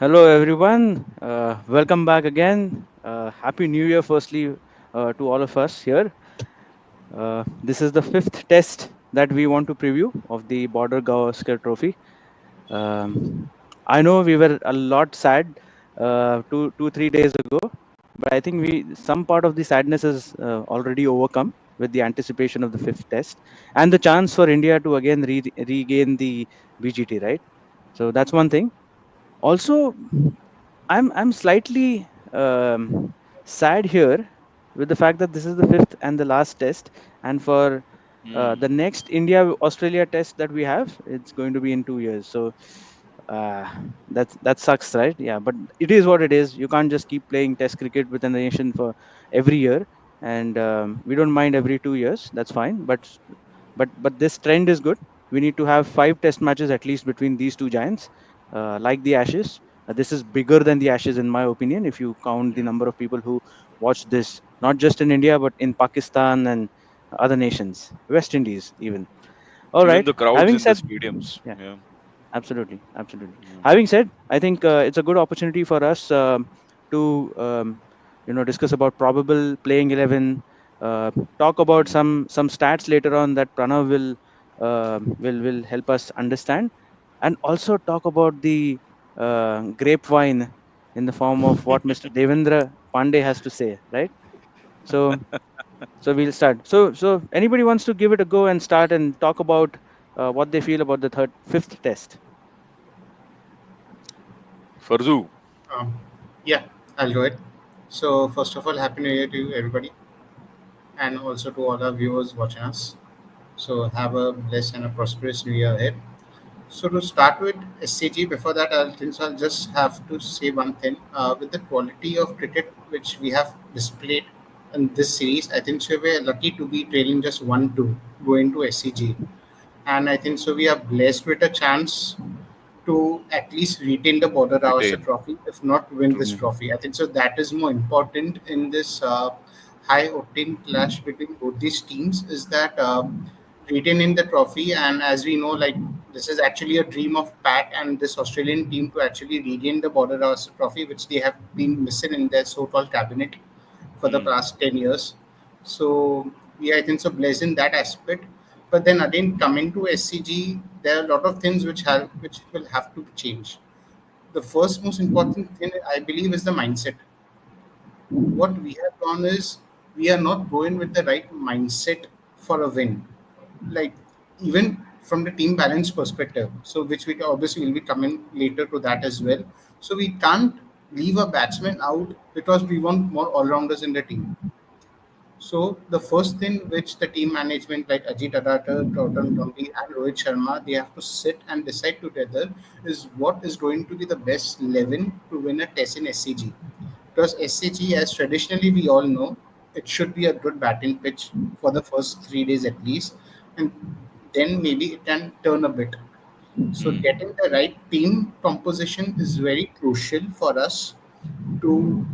Hello, everyone. Welcome back again. Happy New Year, firstly, to all of us here. This is the fifth test that we want to preview of the Border Gavaskar Trophy. I know we were a lot sad 3 days ago, but I think we some part of the sadness is already overcome with the anticipation of the fifth test and the chance for India to again regain the BGT. Right. So that's one thing. Also, I'm slightly sad here with the fact that this is the fifth and the last test, and for the Hmm. next India Australia test that we have, it's going to be in 2 years. So uh, that sucks, right? Yeah, but it is what it is. You can't just keep playing Test cricket with a nation for every year, and we don't mind every 2 years. That's fine, but this trend is good. We need to have five Test matches at least between these two giants, like the Ashes. This is bigger than the Ashes, in my opinion, if you count the Yeah. number of people who watch this, not just in India but in Pakistan and other nations, West Indies even. All Even right. the crowds Having in the said, stadiums. yeah. Yeah. Absolutely, absolutely. Yeah. Having said, I think it's a good opportunity for us to discuss about probable playing 11. Talk about Hmm. some stats later on that Pranav will help us understand, and also talk about the grapevine in the form of what Mr. Devendra Pandey has to say. Right. So we'll start. So anybody wants to give it a go and start and talk about what they feel about the fifth test. Farzu. Um, yeah, I'll do it. So, first of all, Happy New Year to you, everybody, and also to all our viewers watching us. So, have a blessed and a prosperous New Year ahead. So, to start with SCG, before that, I'll just have to say one thing. With the quality of cricket which we have displayed in this series, I think so we're lucky to be trailing just 1-2 going to SCG. And I think so we are blessed with a chance to at least retain the Border Gavaskar Retain. Trophy, if not win True. this Mhm. trophy. I think so that is more important in this high octane clash between both these teams is that retaining the trophy. And as we know, like this is actually a dream of Pat and this Australian team to actually regain the Border Gavaskar Trophy, which they have been missing in their so-called cabinet for the Hmm. past 10 years. So we are, I think so blessed in that aspect. But then again, coming to SCG, there are a lot of things which will have to change. The first most important thing I believe is the mindset. What we have done is we are not going with the right mindset for a win. Like even from the team balance perspective, so which we obviously will be coming later to that as well. So we can't leave a batsman out because we want more all rounders in the team. So the first thing which the team management like Ajit Adata, Gautam Gambhir and Rohit Sharma, they have to sit and decide together is what is going to be the best 11 to win a test in SCG. Because SCG, as traditionally we all know, it should be a good batting pitch for the first 3 days at least, and then maybe it can turn a bit. So Hmm. getting the right team composition is very crucial for us to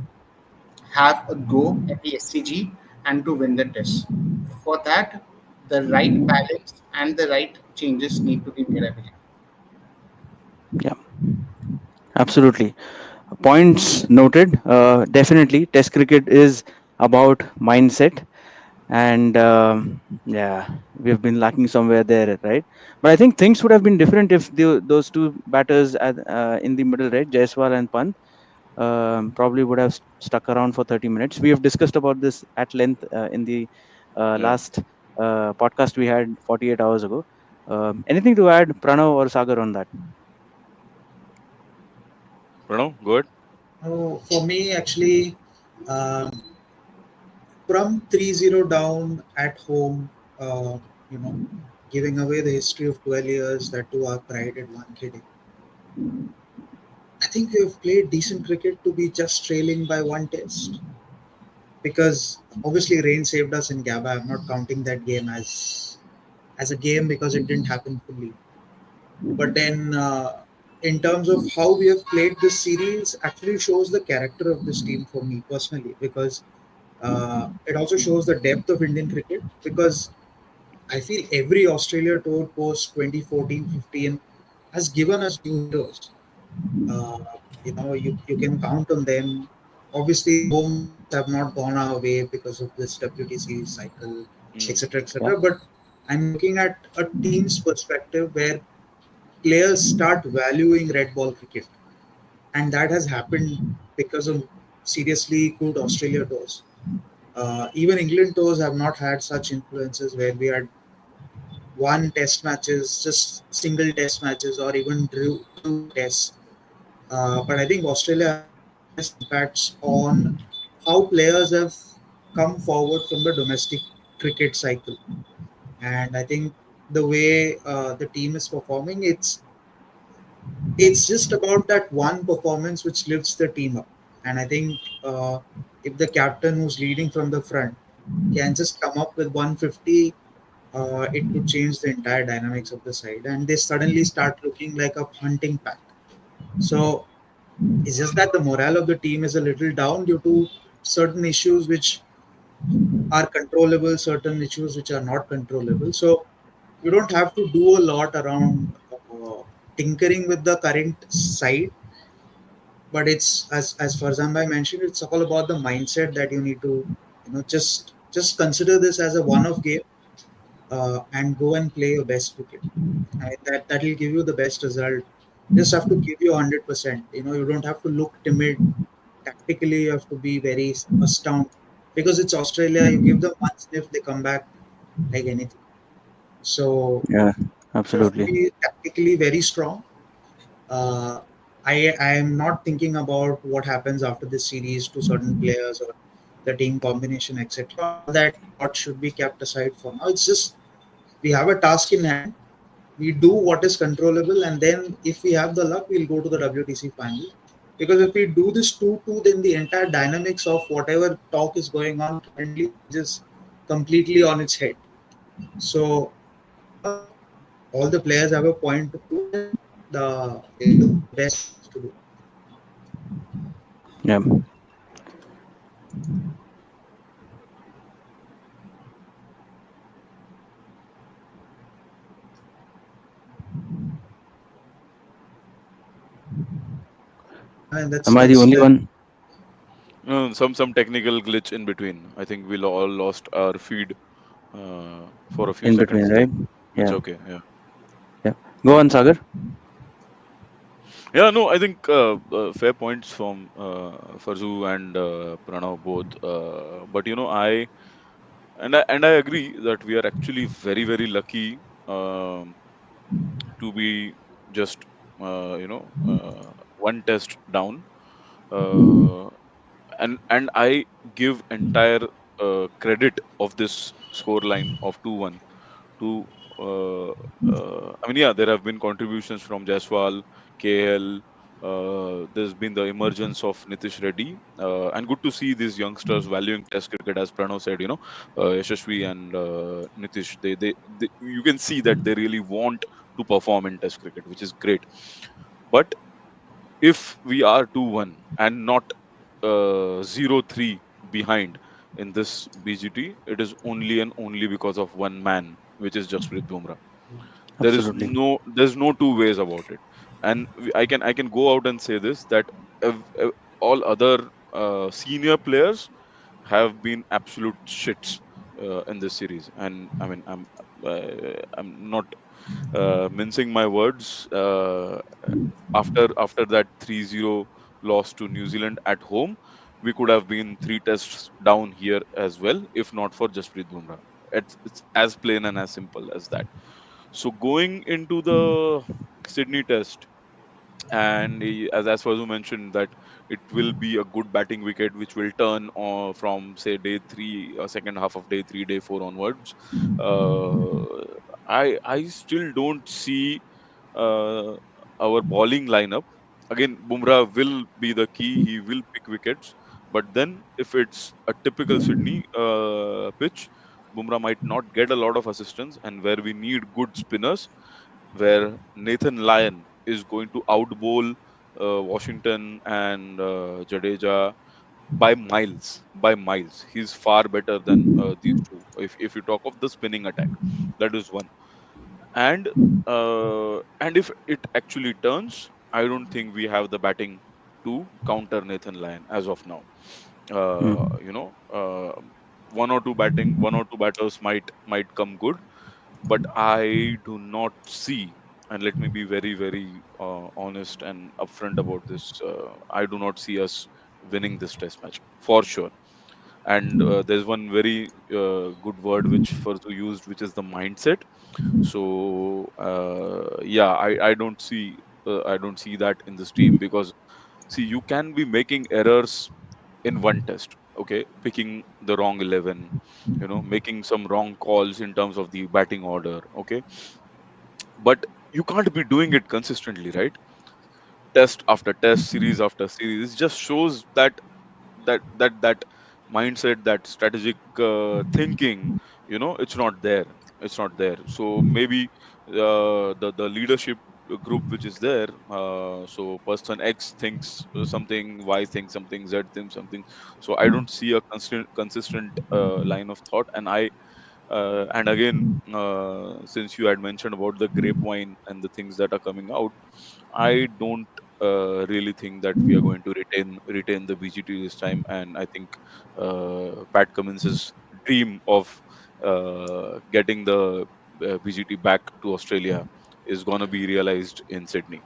have a go at the SCG and to win the test. For that, the right balance and the right changes need to be made, I believe. Yeah, absolutely. Points noted. Definitely, Test cricket is about mindset, and yeah, we've been lacking somewhere there, right? But I think things would have been different if those two batters in the middle, right, Jaiswal and Pant, probably would have stuck around for 30 minutes. We have discussed about this at length in the Yeah. last podcast we had 48 hours ago. Anything to add, Pranav or Sagar, on that? Pranav, go ahead. Oh, for me, actually, um, from 3-0 down at home, you know, giving away the history of 12 years that to our pride at Wankhede. I think we have played decent cricket to be just trailing by one test. Because obviously rain saved us in Gaba. I'm not counting that game as a game because it didn't happen fully. But then, in terms of how we have played this series, actually shows the character of this team for me personally. Because it also shows the depth of Indian cricket. Because I feel every Australia tour post 2014-15 has given us new heroes. Uh, You can count on them. Obviously, home games have not gone our way because of this WTC cycle, Mm. etc., Yeah. etc. But I'm looking at a team's perspective where players start valuing red ball cricket, and that has happened because of seriously good Australia tours. Even England tours have not had such influences where we had won test matches, just single test matches, or even drew tests. But I think Australia has had serious impacts on how players have come forward from the domestic cricket cycle. And I think the way the team is performing, it's just about that one performance which lifts the team up. And I think if the captain who's leading from the front can just come up with 150, it could change the entire dynamics of the side, and they suddenly start looking like a hunting pack. So it's just that the morale of the team is a little down due to certain issues which are controllable, certain issues which are not controllable. So you don't have to do a lot around tinkering with the current side, but it's as Farzan bhai mentioned, it's all about the mindset that you need to, just consider this as a one-off game, and go and play your best cricket. That will give you the best result. Just have to give you 100%. You don't have to look timid. Tactically, you have to be very astounded because it's Australia. You give them one sniff, they come back like anything. So Yeah. you have to Absolutely. be tactically very strong. Uh, I am not thinking about what happens after this series to certain players or the team combination, etc. All that thought should be kept aside for now. It's just we have a task in hand. We do what is controllable, and then if we have the luck, we'll go to the WTC final. Because if we do this 2-2, then the entire dynamics of whatever talk is going on currently changes completely on its head. So, you know, all the players have a point to prove, and they'll do their best to do. Yeah. Yeah, and that's Am I the that's only that. one Some technical glitch in between. I think we all lost our feed for a few in between, seconds there. right? It's Yeah. okay. Yeah. Yeah. Go on, Sagar. Yeah. No, I think fair points from Farzu and Pranav both. But I agree that we are actually very very lucky to be just one test down. Uh, and I give entire credit of this score line of 2-1 to I mean, yeah, there have been contributions from Jaiswal, KL. There's been the emergence of Nitish Reddy, and good to see these youngsters valuing Test cricket, as Pranav said. Yashasvi and Nitish, you can see that they really want to perform in Test cricket, which is great. But if we are 2-1 and not 0-3 behind in this BGT, it is only and only because of one man, which is Jasprit Bumrah. Absolutely. There's no two ways about it. And I can go out and say this, that all other senior players have been absolute shits in this series. And I mean, I'm not mincing my words. After that 3-0 loss to New Zealand at home, we could have been three tests down here as well, if not for Jasprit Bumrah. It's as plain and as simple as that. So going into the Sydney test, and as Fazu mentioned, that it will be a good batting wicket which will turn from say day 3, second half of day 3, day 4 onwards. Uh, i i still don't see uh, our bowling lineup. Again, Bumrah will be the key, he will pick wickets, but then if it's a typical Sydney pitch, Bumrah might not get a lot of assistance, and where we need good spinners, where Nathan Lyon is going to outbowl Washington and Jadeja by miles. By miles, he's far better than these two. If you talk of the spinning attack, that is one. And if it actually turns, I don't think we have the batting to counter Nathan Lyon as of now. Mm. You know, one or two batters might come good, but I do not see. And let me be very, very honest and upfront about this. I do not see us winning this test match for sure. And there's one very good word which Furzu used, which is the mindset. So yeah, I don't see that in this team, because see, you can be making errors in one test, okay, picking the wrong 11, making some wrong calls in terms of the batting order, okay, but you can't be doing it consistently, right? Test after test, series after series, it just shows that that mindset, that strategic thinking, it's not there. It's not there. So maybe the leadership group which is there, so person X thinks something, Y thinks something, Z thinks something. So I don't see a consistent line of thought. And again, since you had mentioned about the grapevine and the things that are coming out, I don't really think that we are going to retain the BGT this time. And I think Pat Cummins's dream of getting the BGT back to Australia is going to be realized in Sydney.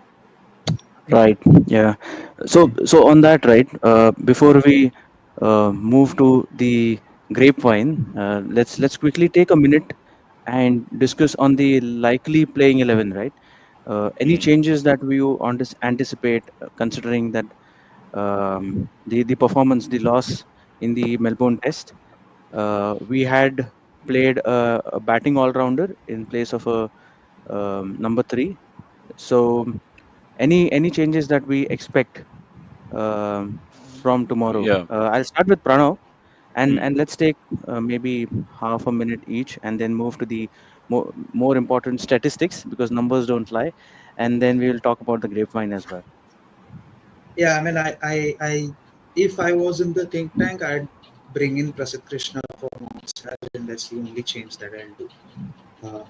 Right. Yeah. So on that, right, before we move to the grapevine, let's quickly take a minute and discuss on the likely playing 11, right? Any Hmm. changes that we anticipate, considering that the performance, the loss in the Melbourne Test, we had played a batting all rounder in place of a number three. So any changes that we expect from tomorrow? Yeah. I'll start with Pranav, and Hmm. and let's take maybe half a minute each, and then move to the more important statistics, because numbers don't lie, and then we will talk about the grapevine as well. Yeah, I mean, if I was in the think tank, I'd bring in Prasid Krishna for Mohammad Siraj, and that's the only change that I'll do.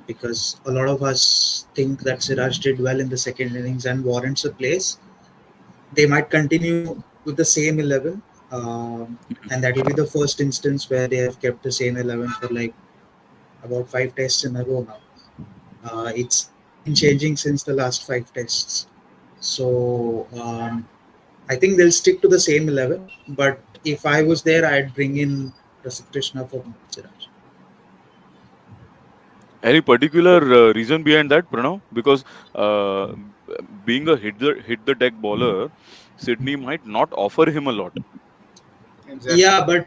Because a lot of us think that Siraj did well in the second innings and warrants a place. They might continue with the same 11, and that will be the first instance where they have kept the same 11 for like about 5 tests in a row now. It's been changing since the last 5 tests. So I think they'll stick to the same 11. But if I was there, I'd bring in Prasid Krishna for Mohammad Siraj. Any particular reason behind that, Pranav? Because uh, being a hit the deck bowler, Sydney might not offer him a lot. Exactly. Yeah, but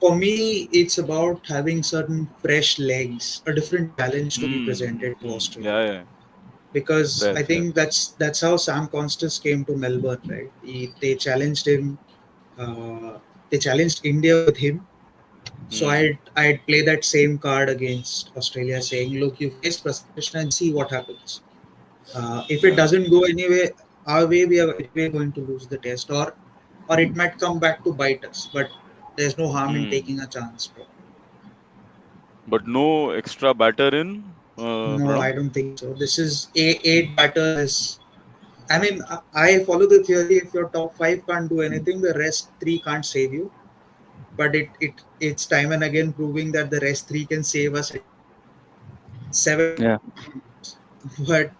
for me, it's about having certain fresh legs, a different challenge to be presented to Australia. Yeah, yeah. Because Fair, I fair. think that's how Sam Constas came to Melbourne, right? They challenged him. Uh, they challenged India with him. So Hmm. I'd play that same card against Australia, saying, "Look, you face Prasidh Krishna and see what happens. If it Yeah. doesn't go anyway our way, we are anyway going to lose the test, or it might come back to bite us. But there's no harm in Hmm. taking a chance, bro." But no extra batter in, No, Pranav? I don't think so. This is eight batters. I mean, I follow the theory. If your top five can't do anything, the rest three can't save you. But it's time and again proving that the rest three can save us at least 7 or 8 Yeah. times. But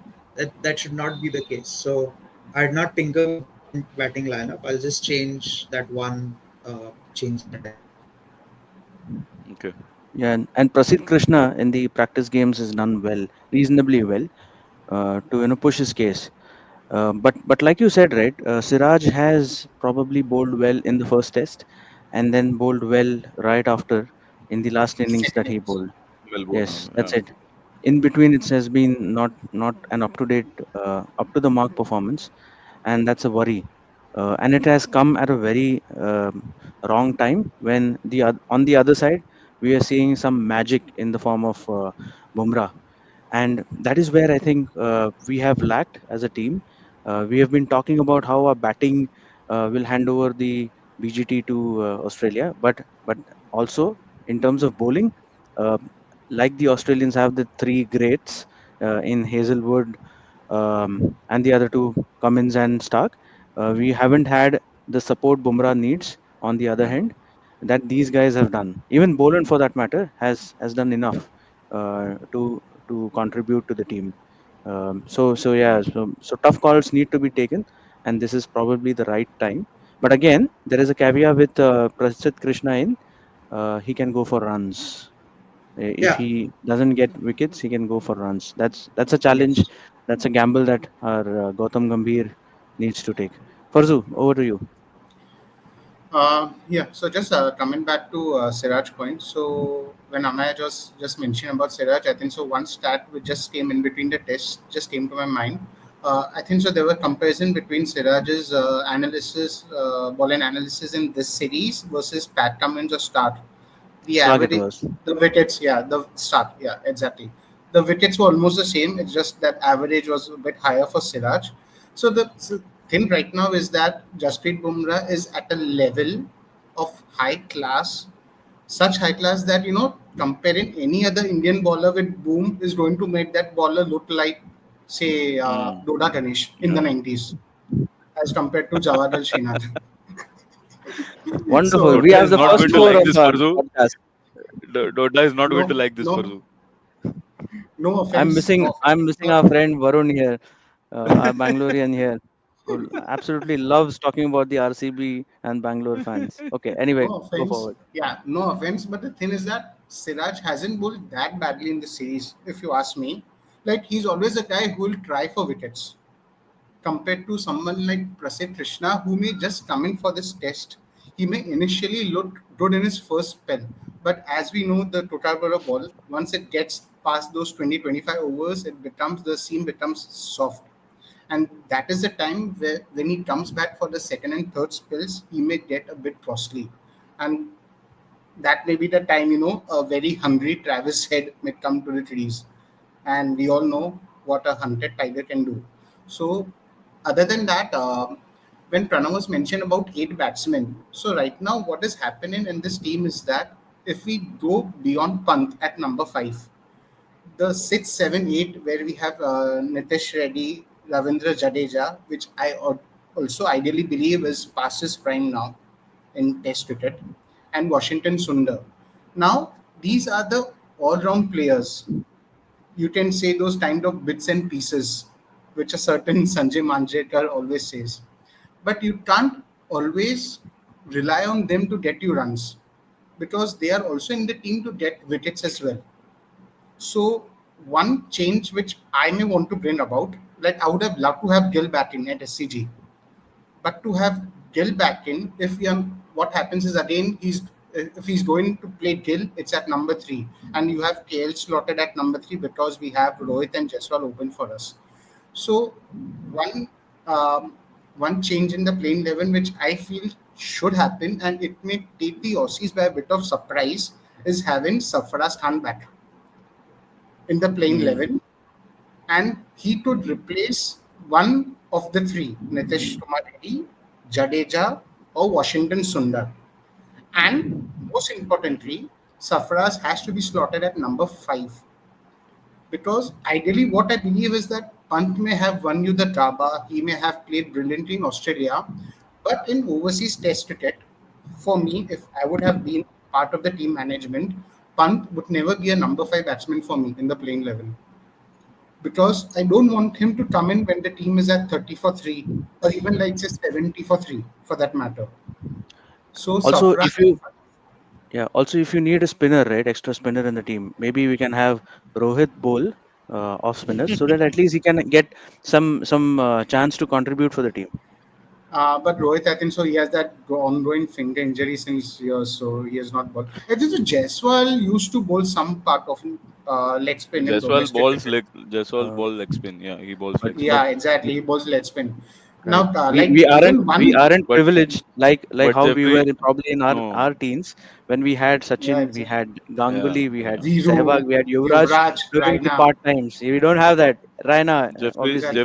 that should not be the case. So I'd not tinker with batting lineup. I'll just change that one change that I made. Okay. Yeah, and Prasid Krishna in the practice games has done well, reasonably well, to push his case. But like you said, right, Siraj has probably bowled well in the first test, and then bowled well right after in the last innings that he Seconds. bowled. Melbourne, Yes, yeah. that's it. In between, it has been not an up to date, up to the mark performance, and that's a worry. And it has come at a very wrong time, when on the other side we are seeing some magic in the form of Bumrah, and that is where I think we have lacked as a team. We have been talking about how our batting will hand over the BGT to Australia, but also in terms of bowling, uh, like the Australians have the three greats in Hazelwood, and the other two, Cummins and Stark. We haven't had the support Bumrah needs. On the other hand, that these guys have done. Even Boland, for that matter, has done enough to contribute to the team. So tough calls need to be taken, and this is probably the right time. But again, there is a caveat with Prasidh Krishna in. He can go for runs. If Yeah. he doesn't get wickets, he can go for runs. That's a challenge. Yes. That's a gamble that our Gautam Gambhir needs to take. Farzu, over to you. Yeah, so just coming back to Siraj point. So when Amaya just mentioned about Siraj, I think so one stat which just came in between the tests just came to my mind. I think so there were comparison between Siraj's analysis, ball and analysis in this series versus Pat Cummins or start. The Slug it average, was. the wickets, yeah, the start, yeah, exactly. The wickets were almost the same. It's just that average was a bit higher for Siraj. So the thing right now is that Jasprit Bumrah is at a level of high class, such high class that comparing any other Indian bowler with Boom is going to make that bowler look like, say, Mm, Doda Ganesh in the yeah. 90s as compared to Jawad Al Srinath. Wonderful. So We Dota have is the not no, first going to no score like of this, offense, our Farzu. podcast. Dota is not going to no, like this, no, Farzu. no I'm offense, missing. no I'm offense. missing our friend Varun here, our Bangalorean here, who absolutely loves talking about the RCB and Bangalore fans. Okay. Anyway, No go offense. forward. Yeah, no offense. But the thing is that Siraj hasn't bowled that badly in the series, if you ask me. Like, he's always a guy who will try for wickets compared to someone like Prasidh Krishna, who may just come in for this test. He may initially look good in his first spell. But as we know, the total ball of ball, once it gets past those 20-25 overs, the seam becomes soft. And that is the time where when he comes back for the second and third spells, he may get a bit costly. And that may be the time, a very hungry Travis head may come to the trees. And we all know what a hunted tiger can do. So, other than that, when Pranav was mentioned about 8 batsmen, so right now what is happening in this team is that if we go beyond Pant at number 5, the 6, 7, 8, where we have Nitish Reddy, Ravindra Jadeja, which I also ideally believe is past his prime now in Test cricket, and Washington Sundar. Now, these are the all round players. You can say those kind of bits and pieces, which a certain Sanjay Manjrekar always says. But you can't always rely on them to get you runs because they are also in the team to get wickets as well. So one change which I may want to bring about, like I would have loved to have Gill back in at SCG, but to have Gill back in, if we are, what happens is again if he's going to play Gill, it's at number 3, and you have KL slotted at number 3 because we have Rohit and Jaiswal open for us. So one um, one change in the playing 11 which I feel should happen, and it may take the Aussies by a bit of surprise, is having Sarfaraz Khan back in the playing Hmm. 11, and he could replace one of the three, Nitish Kumar Reddy, Jadeja, or Washington Sundar. And most importantly, Safras has to be slotted at number 5, because ideally, what I believe is that Pant may have won you the Draba, he may have played brilliantly in Australia, but in overseas Test cricket, for me, if I would have been part of the team management, Pant would never be a number 5 batsman for me in the playing 11, because I don't want him to come in when the team is at 30 for 3, or even like say 70 for 3 for that matter. So Also, Safra, if you yeah, also if you need a spinner, right, extra spinner in the team, maybe we can have Rohit bowl off spinners so that at least he can get some chance to contribute for the team. but Rohit, I think so. He has that ongoing finger injury since years, so he has not bowled. I think so. Jaiswal used to bowl some part of leg spin in domestic cricket. Jaiswal Uh, ball leg spin. Yeah, he balls but leg but spin. Yeah, exactly. He bowls leg spin. right, Now, we like we aren't even we one, aren't But privileged like but how we were Jeffrey, probably in no, our teens when we had yeah, Sachin, we exactly. had yeah, Ganguly, we had yeah. Sehwag, Viru, we had Yuvraj Yuvraj, during the Raina, part times. We don't have that. Raina, obviously. exactly.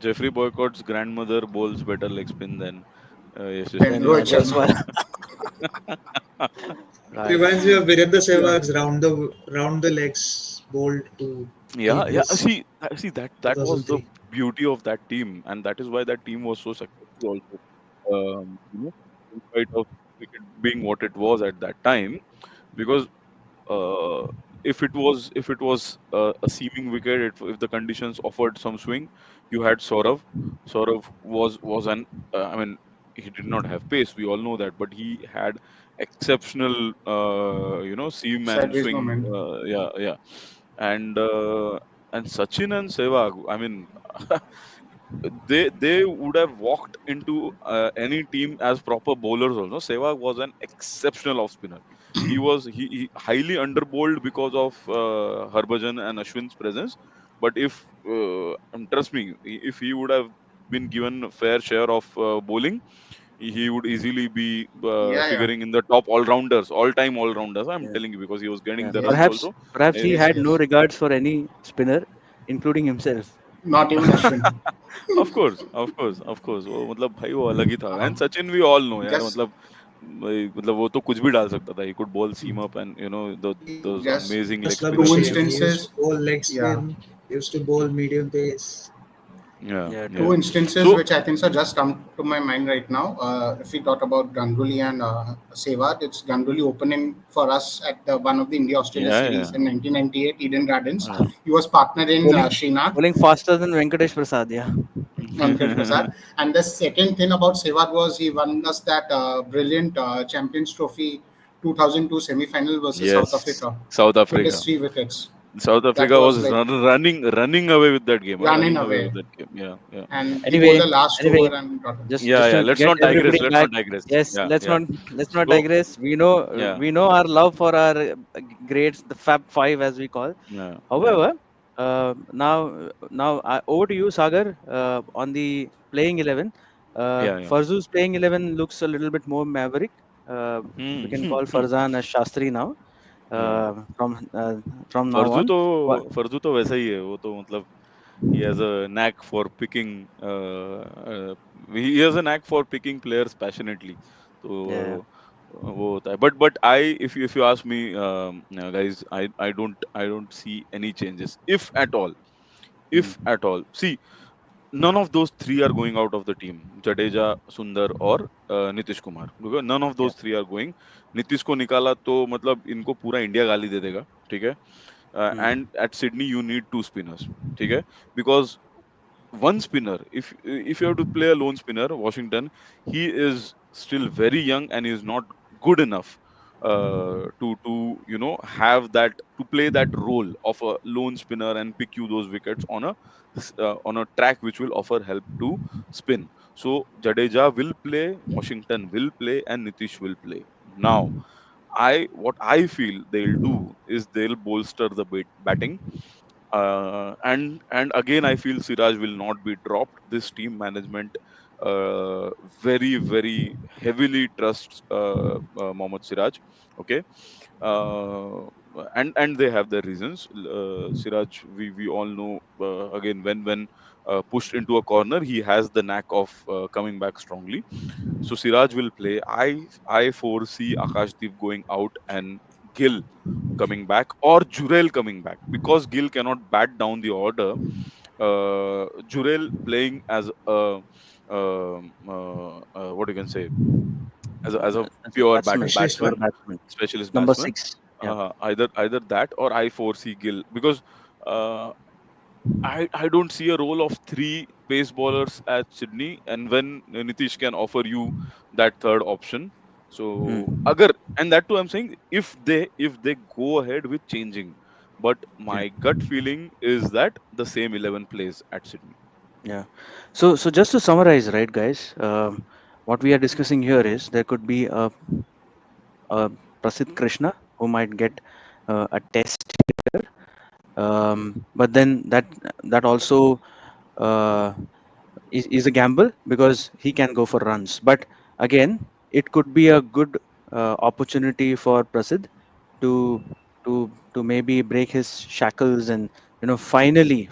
Jeffrey boycott's grandmother bowls better leg spin than Then Yashasvi Then Rohit Jaisalmer. Sharma. Jaiswal. It Right. reminds me of Virendra Yeah. Sehwag's round the legs bowled to Yeah, take yeah. his See that was the 2003. beauty of that team, and that is why that team was so successful. also, in spite of cricket being what it was at that time, because uh, if it was a seaming wicket, if the conditions offered some swing, you had Saurav was an I mean, he did not have pace, we all know that, but he had exceptional seam and Sideways swing, movement. yeah. And uh, and Sachin and Sehwag, I mean, they would have walked into any team as proper bowlers also. Sehwag was an exceptional off spinner. He highly underbowled because of Harbhajan and Ashwin's presence. But if trust me, if he would have been given a fair share of bowling, he would easily be Yeah, yeah. figuring in the top all rounders, all time all rounders. I'm Yeah, telling you, because he was getting yeah. the Yes, runs Perhaps also. perhaps Eh, he yes, had no yes. regards for any spinner, including himself. Not even Ashwin. Of course वो मतलब भाई वो अलग ही था, Uh, and Sachin we all know यार, just, मतलब मतलब वो तो कुछ भी डाल सकता था, he could bowl seam up and those just amazing leg Just love the two spinners he same. Had. He used to instances. bowl leg Yeah, spin, used to bowl medium pace. या Yeah, या two true. instances so which I think so just come to my mind right now. If we talk about Ganguly and Sehwag, it's Ganguly opening for us at the one of the India-Australia या series in 1998 Eden Gardens. या He was partnered in Bowling, Srinath bowling faster than Venkatesh Prasad. Yeah, Venkat Prasad. And the second thing about Sehwag was he won us that brilliant Champions Trophy 2002 semi-final versus yes, South Africa south with Africa. his 3 wickets. South That Africa was was like running away with that game, running running away away. with that game. Yeah, yeah. And he bowled anyway, the last anyway, over and got it. Yeah, just yeah, to let's get not everybody digress, let's back. not digress. Yes, Yeah, let's yeah. not So digress. yeah, We know our love for our greats, the Fab Five as we call. yeah, yeah, However, now over to you, Sagar, on the playing 11. yeah, yeah. Farzu's playing 11 looks a little bit more maverick. Uh, we can call Hmm. Farzan as Shastri now. हाँ. Uh, from uh, from now फर्जू on. तो Wha- फर्जू तो वैसा ही है, वो तो मतलब he has a knack for picking he has a knack for picking players passionately. Yeah. तो वो होता है, but I, if you ask me, guys, I don't see any changes, if at all, Hmm. if at all. See, none of those three are going out of the team. Jadeja, Sundar or Nitish Kumar. Because none of Yeah. those three are going. Nitish को निकाला तो मतलब इनको पूरा India गाली दे देगा, ठीक है. Hmm. And at Sydney you need two spinners, ठीक है, because one spinner, if you have to play a lone spinner, Washington, he is still very young and is not good enough to have that, to play that role of a lone spinner and pick you those wickets on a track which will offer help to spin. So Jadeja will play, Washington will play, and Nitish will play. Now, what I feel they'll do is they'll bolster the batting, and again I feel Siraj will not be dropped. This team management very very heavily trusts Mohammad Siraj. Okay, uh, and they have their reasons. Siraj, we all know, again, when pushed into a corner, he has the knack of coming back strongly. So Siraj will play. I foresee Akashdeep going out and Gill coming back, or Jurel coming back, because Gill cannot bat down the order. Jurel playing as a what you can say, as a As a pure batsman, Specialist pure batsman, one. batsman. specialist Number batsman. 6. Yeah. Either that, or I foresee Gill, because uh, I don't see a role of three pace bowlers at Sydney, and when Nitish can offer you that third option. So Hmm. agar, and that too I'm saying, if they go ahead with changing, but Yeah. my gut feeling is that the same 11 plays at Sydney. Yeah. So just to summarize, right, guys, what we are discussing here is there could be a Prasidh Krishna who might get a test here, but then that also uh, is a gamble because he can go for runs. But again, it could be a good opportunity for Prasidh to to maybe break his shackles and finally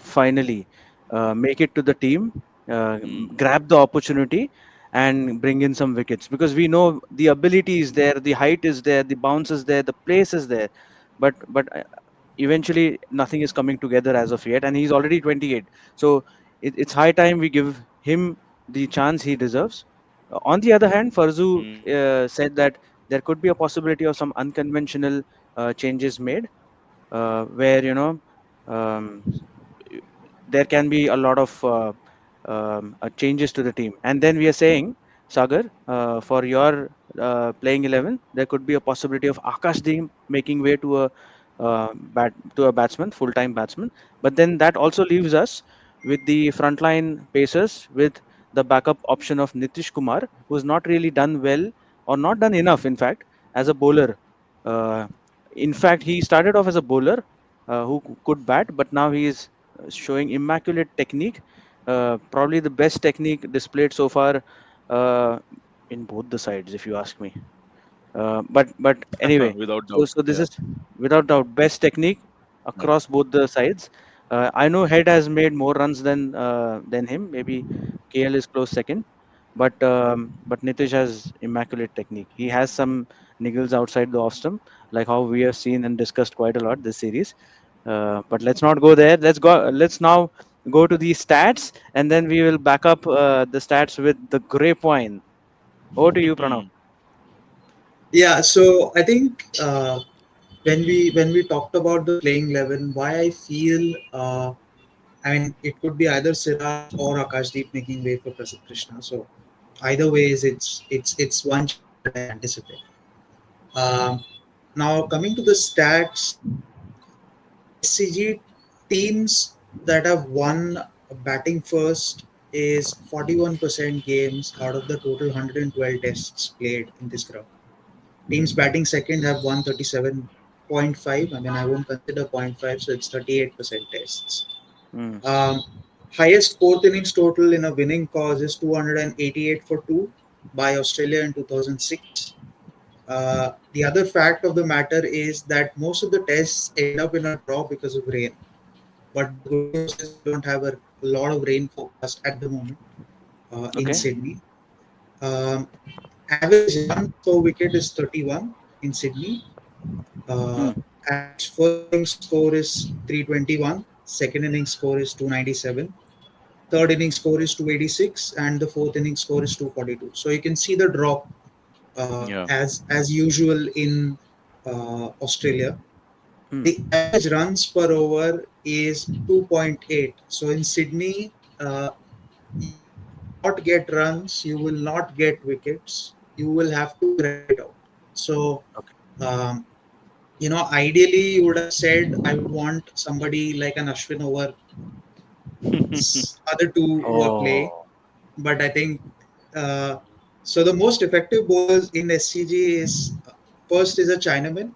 make it to the team, Hmm. grab the opportunity and bring in some wickets, because we know the ability is there, the height is there, the bounce is there, the place is there, but eventually nothing is coming together as of yet, and he's already 28. So it's high time we give him the chance he deserves. On the other hand, Farzu Mm. said that there could be a possibility of some unconventional changes made, where um, there can be a lot of changes to the team. And then we are saying, Sagar, for your playing 11, there could be a possibility of Akashdeep making way to a batsman, full-time batsman. But then that also leaves us with the frontline pacers, with the backup option of Nitish Kumar, who's not really done well, or not done enough, in fact, as a bowler. Uh, in fact, he started off as a bowler who could bat, but now he is showing immaculate technique, probably the best technique displayed so far uh, in both the sides, if you ask me. But anyway, Without so doubt. so this Yeah. is without doubt best technique Yeah. across both the sides. I know Head has made more runs than him. Maybe KL is close second, but Nitish has immaculate technique. He has some niggles outside the off stump, like how we have seen and discussed quite a lot this series. But let's not go there. Let's go. Let's now go to the stats, and then we will back up the stats with the grapevine. Over to you, Pranav. Yeah, so I think when we talked about the playing 11, why I feel I mean it could be either Siraj or Akashdeep making way for Prasidh Krishna. So either ways, it's one change that I anticipate. Um, Now coming to the stats, SCG teams that have won batting first is 41% games out of the total 112 tests played in this ground. Teams batting second have won 37.5. I mean, I won't consider point 0.5, so it's 38% tests. Mm, Um, Highest fourth innings total in a winning cause is 288 for 2 by Australia in 2006. The other fact of the matter is that most of the tests end up in a draw because of rain. But the good news is we don't have a lot of rain forecast at the moment in okay. Sydney. Um, Average runs per wicket is 31 in Sydney. Uh, Mm, Average first inning score is 321, second inning score is 297, third inning score is 286, and the fourth inning score is 242. So you can see the drop Yeah. as usual in Australia. The mm, average runs per over is 2.8. So in Sydney, you will not get runs, you will not get wickets, you will have to grind it out. So, okay. um, ideally, you would have said, I would want somebody like an Ashwin over these other two who are playing. Oh, But I think uh, so. The most effective bowlers in SCG is first is a Chinaman,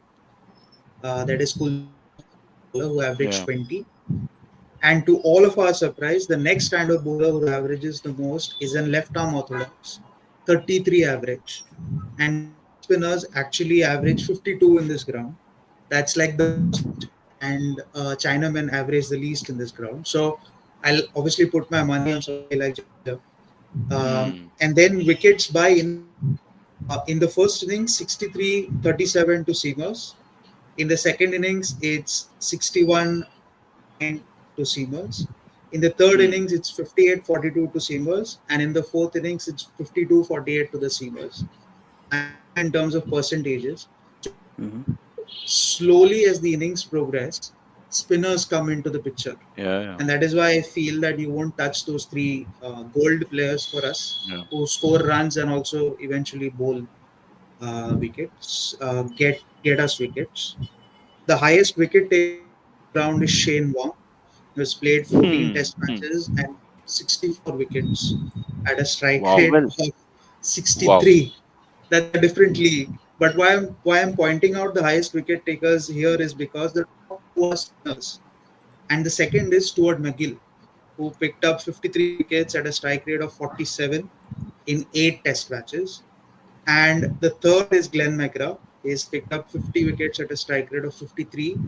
that is Kuldeep Yadav, the fast bowler who averaged Yeah. 20. And to all of our surprise, the next kind of bowler who averages the most is an left arm orthodox, 33 average. And the leg spinners actually average 52 in this ground. That's like the most, and Chinamen average the least in this ground. So I'll obviously put my money on somebody like Jadeja. Hmm. And then wickets by innings. In the first innings, 63-37 to Seamers. In the second innings, it's 61-49 to Seamers. In the third Hmm. innings, it's 58-42 to Seamers. And in the fourth innings, it's 52-48 to the Seamers. I'm talking in terms of percentages. hmm, Slowly, as the innings progress, spinners come into the picture. Yeah. Yeah. And that is why I feel that you won't touch those three gold players for us Yeah. who score runs and also eventually bowl wickets, get us wickets. The highest wicket taker in this ground is Shane Warne, who has played 14 Hmm. test Hmm. matches and got 64 wickets at a strike Wow. rate well, of Wow. 63. That's a different league. But why I'm pointing out the highest wicket takers here is because the top two are spinners, and the second is Stuart McGill, who picked up 53 wickets at a strike rate of 47 in 8 test matches. And the third is Glenn McGrath. He's picked up 50 wickets at a strike rate of 53.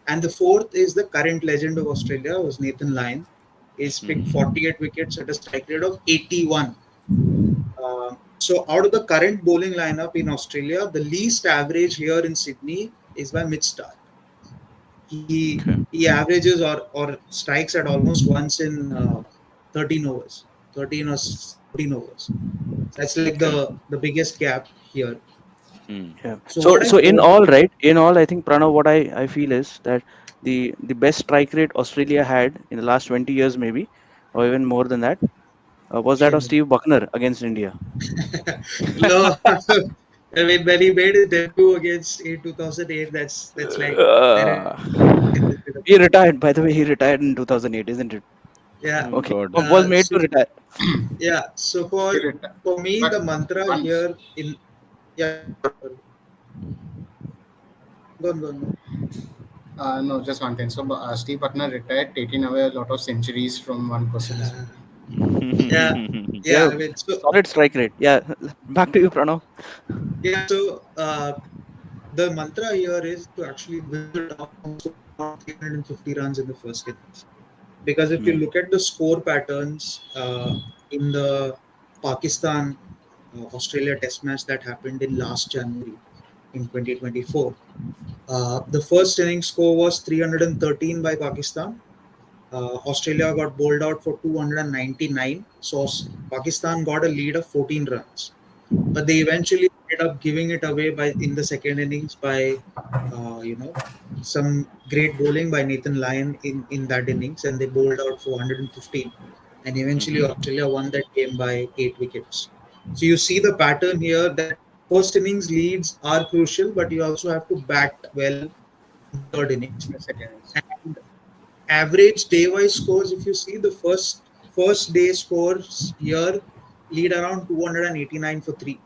And the fourth is the current legend of Australia, who's Nathan Lyon. He's picked Hmm. 48 wickets at a strike rate of 81. So out of the current bowling lineup in Australia, the least average here in Sydney is by Mitch Starc. Okay. He averages or strikes at almost once in 13 overs, 13 or overs. That's like Okay. the biggest gap here. Hmm. Yeah. So So what I so in foresee, all, right, in all, I think Pranav, what I feel is that the best strike rate Australia had in the last 20 years, maybe, or even more than that, was that of Shane, Steve Buckner against India. no, I mean when he made his debut against in 2008, that's like Ah. directly in the He past. retired, by the way. He retired in 2008, isn't it? Yeah. Oh Okay, God. was made to So retire. yeah. So He retired. for me, the But mantra one, here in yeah. Sorry. Go on, go on. no, just one thing. So Steve Buckner retired, taking away a lot of centuries from one person as well. Yeah, yeah. Yeah, I mean, so solid strike rate. Yeah, back to you, Pranav. yeah. So the mantra here is to actually win the toss and score around 350 runs in the first innings. Because if you Hmm. look at the score patterns in the Pakistan Australia Test match that happened in last January in 2024, the first inning score was 313 by Pakistan. Australia got bowled out for 299, so Pakistan got a lead of 14 runs. But they eventually ended up giving it away by in the second innings by uh, you know some great bowling by Nathan Lyon in that innings, and they bowled out for 115, and eventually Mhm. Australia won that game by 8 wickets. So you see the pattern here that first innings leads are crucial, but you also have to bat well in the third innings. The second is And average day-wise scores, if you see the first day scores here lead around 289 for three.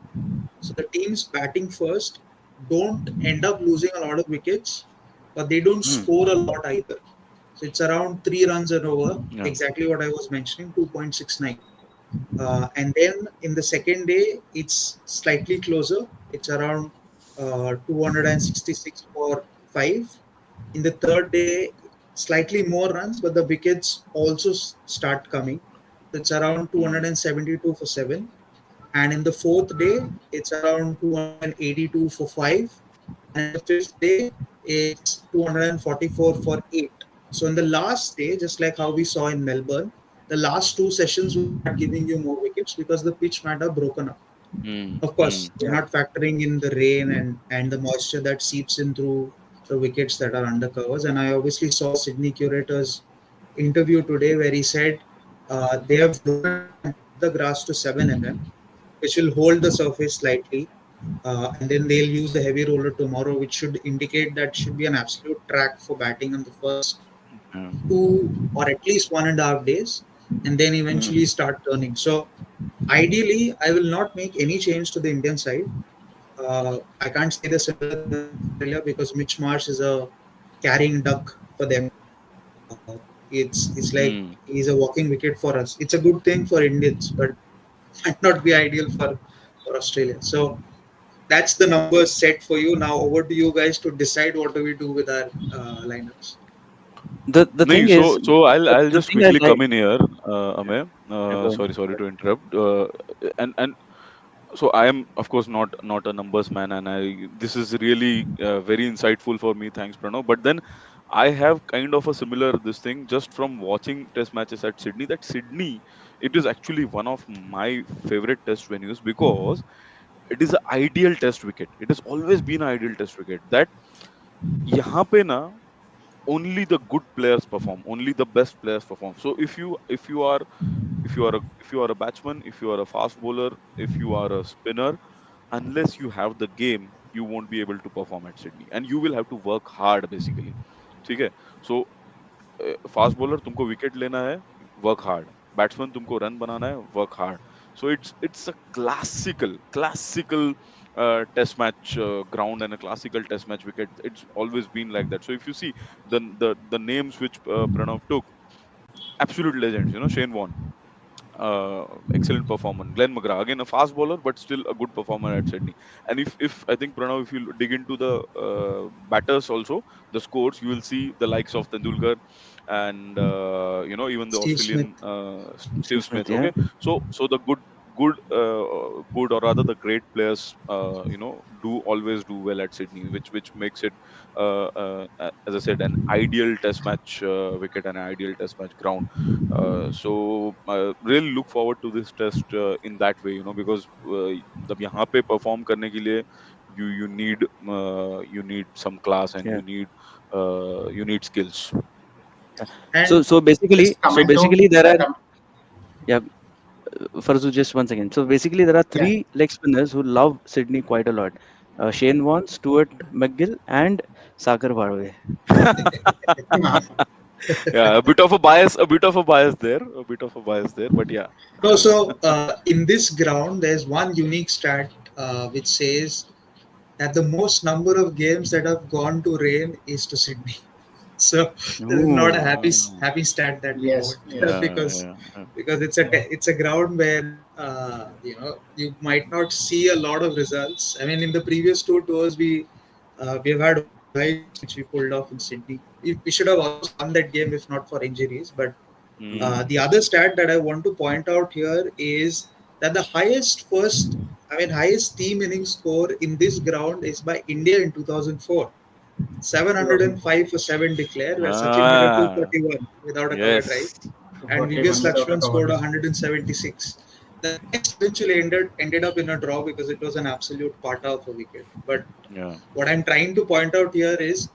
So the teams batting first don't end up losing a lot of wickets, but they don't Hmm. score a lot either. So it's around 3 runs an over, Yeah. exactly what I was mentioning, 2.69. And then in the second day, it's slightly closer. It's around 266 for five. In the third day, slightly more runs, but the wickets also start coming. It's around Mm. 272 for seven. And in the fourth day, it's around 282 for five. And in the fifth day, it's 244 for eight. So in the last day, just like how we saw in Melbourne, the last two sessions will start giving you more wickets because the pitch might have broken up. Mm. Of Mm. course, you're Yeah. not factoring in the rain and the moisture that seeps in through the wickets that are under covers. And I obviously saw Sydney curator's interview today where he said they have broken it and cut the grass to 7 mm, which will hold the surface slightly. And then they'll use the heavy roller tomorrow, which should indicate that should be an absolute track for batting on the first Yeah. 2 or at least 1.5 days, and then Hmm. eventually start turning. So ideally, I will not make any change to the Indian side. I can't say the similar thing about Australia because Mitch Marsh is a carrying duck for them. Uh, it's like Mm. he's a walking wicket for us. It's a good thing for Indians, but might not be ideal for Australia. So that's the numbers set for you. Now over to you guys to decide what do we do with our lineups. The No, thing is, I'll the just thing I quickly like. come in here, Amay. Yeah, go on. Sorry to interrupt. And so I am of course not a numbers man, and I this is really very insightful for me. Thanks, Pranav. But then I have kind of a similar this thing just from watching test matches at Sydney. That Sydney, it is actually one of my favorite test venues because it is an ideal test wicket. It has always been an ideal test wicket. That यहाँ पे ना only the good players perform, only the best players perform. So if you are a batsman, if you are a fast bowler, if you are a spinner, unless you have the game, you won't be able to perform at Sydney, and you will have to work hard basically. ठीक है? So fast bowler तुमको wicket लेना है, work hard. Batsman तुमको run बनाना है, work hard. So it's a classical test match ground and a classical test match wicket. It's always been like that. So if you see the names which Pranav took, absolute legends, Shane Warne, excellent performer. Glenn McGrath, again a fast bowler, but still a good performer at Sydney. And if I think Pranav, if you dig into the batters also, the scores, you will see the likes of Tendulkar and even the Steve Smith. Australian Steve Steve Smith. Smith. Yeah. Okay, so the good, or rather the great players, do always do well at Sydney, which makes it, as I said, an ideal test match wicket and an ideal test match ground. So really look forward to this test in that way, because जब यहाँ पे perform करने के लिए you need some class, and Yeah. you need skills. Yeah. And So basically, Just comment to there yeah, are, yeah, Farzu, just one second. So basically, there are yeah. three leg spinners who love Sydney quite a lot: Shane Warne, Stuart McGill, and Sagar Bharve. Yeah, a bit of a bias there, but yeah. no, so in this ground, there's one unique stat which says that the most number of games that have gone to rain is to Sydney. So this is not a Ooh. happy stat that we Yes, want yes. Yeah, because yeah, yeah. it's a ground where you might not see a lot of results. I mean, in the previous two tours, we've had only five games which we pulled off in Sydney. We should have also won that game if not for injuries. But Mm, the other stat that I want to point out here is that the highest team inning score in this ground is by India in 2004. 705 for 7 declare, where Sachin had a ah, 241 without a cover drive, yes. and VVS 41 without a Lakshman cover. scored 176. The test eventually ended up in a draw because it was an absolute part of a wicket. But Yeah. what I'm trying to point out here is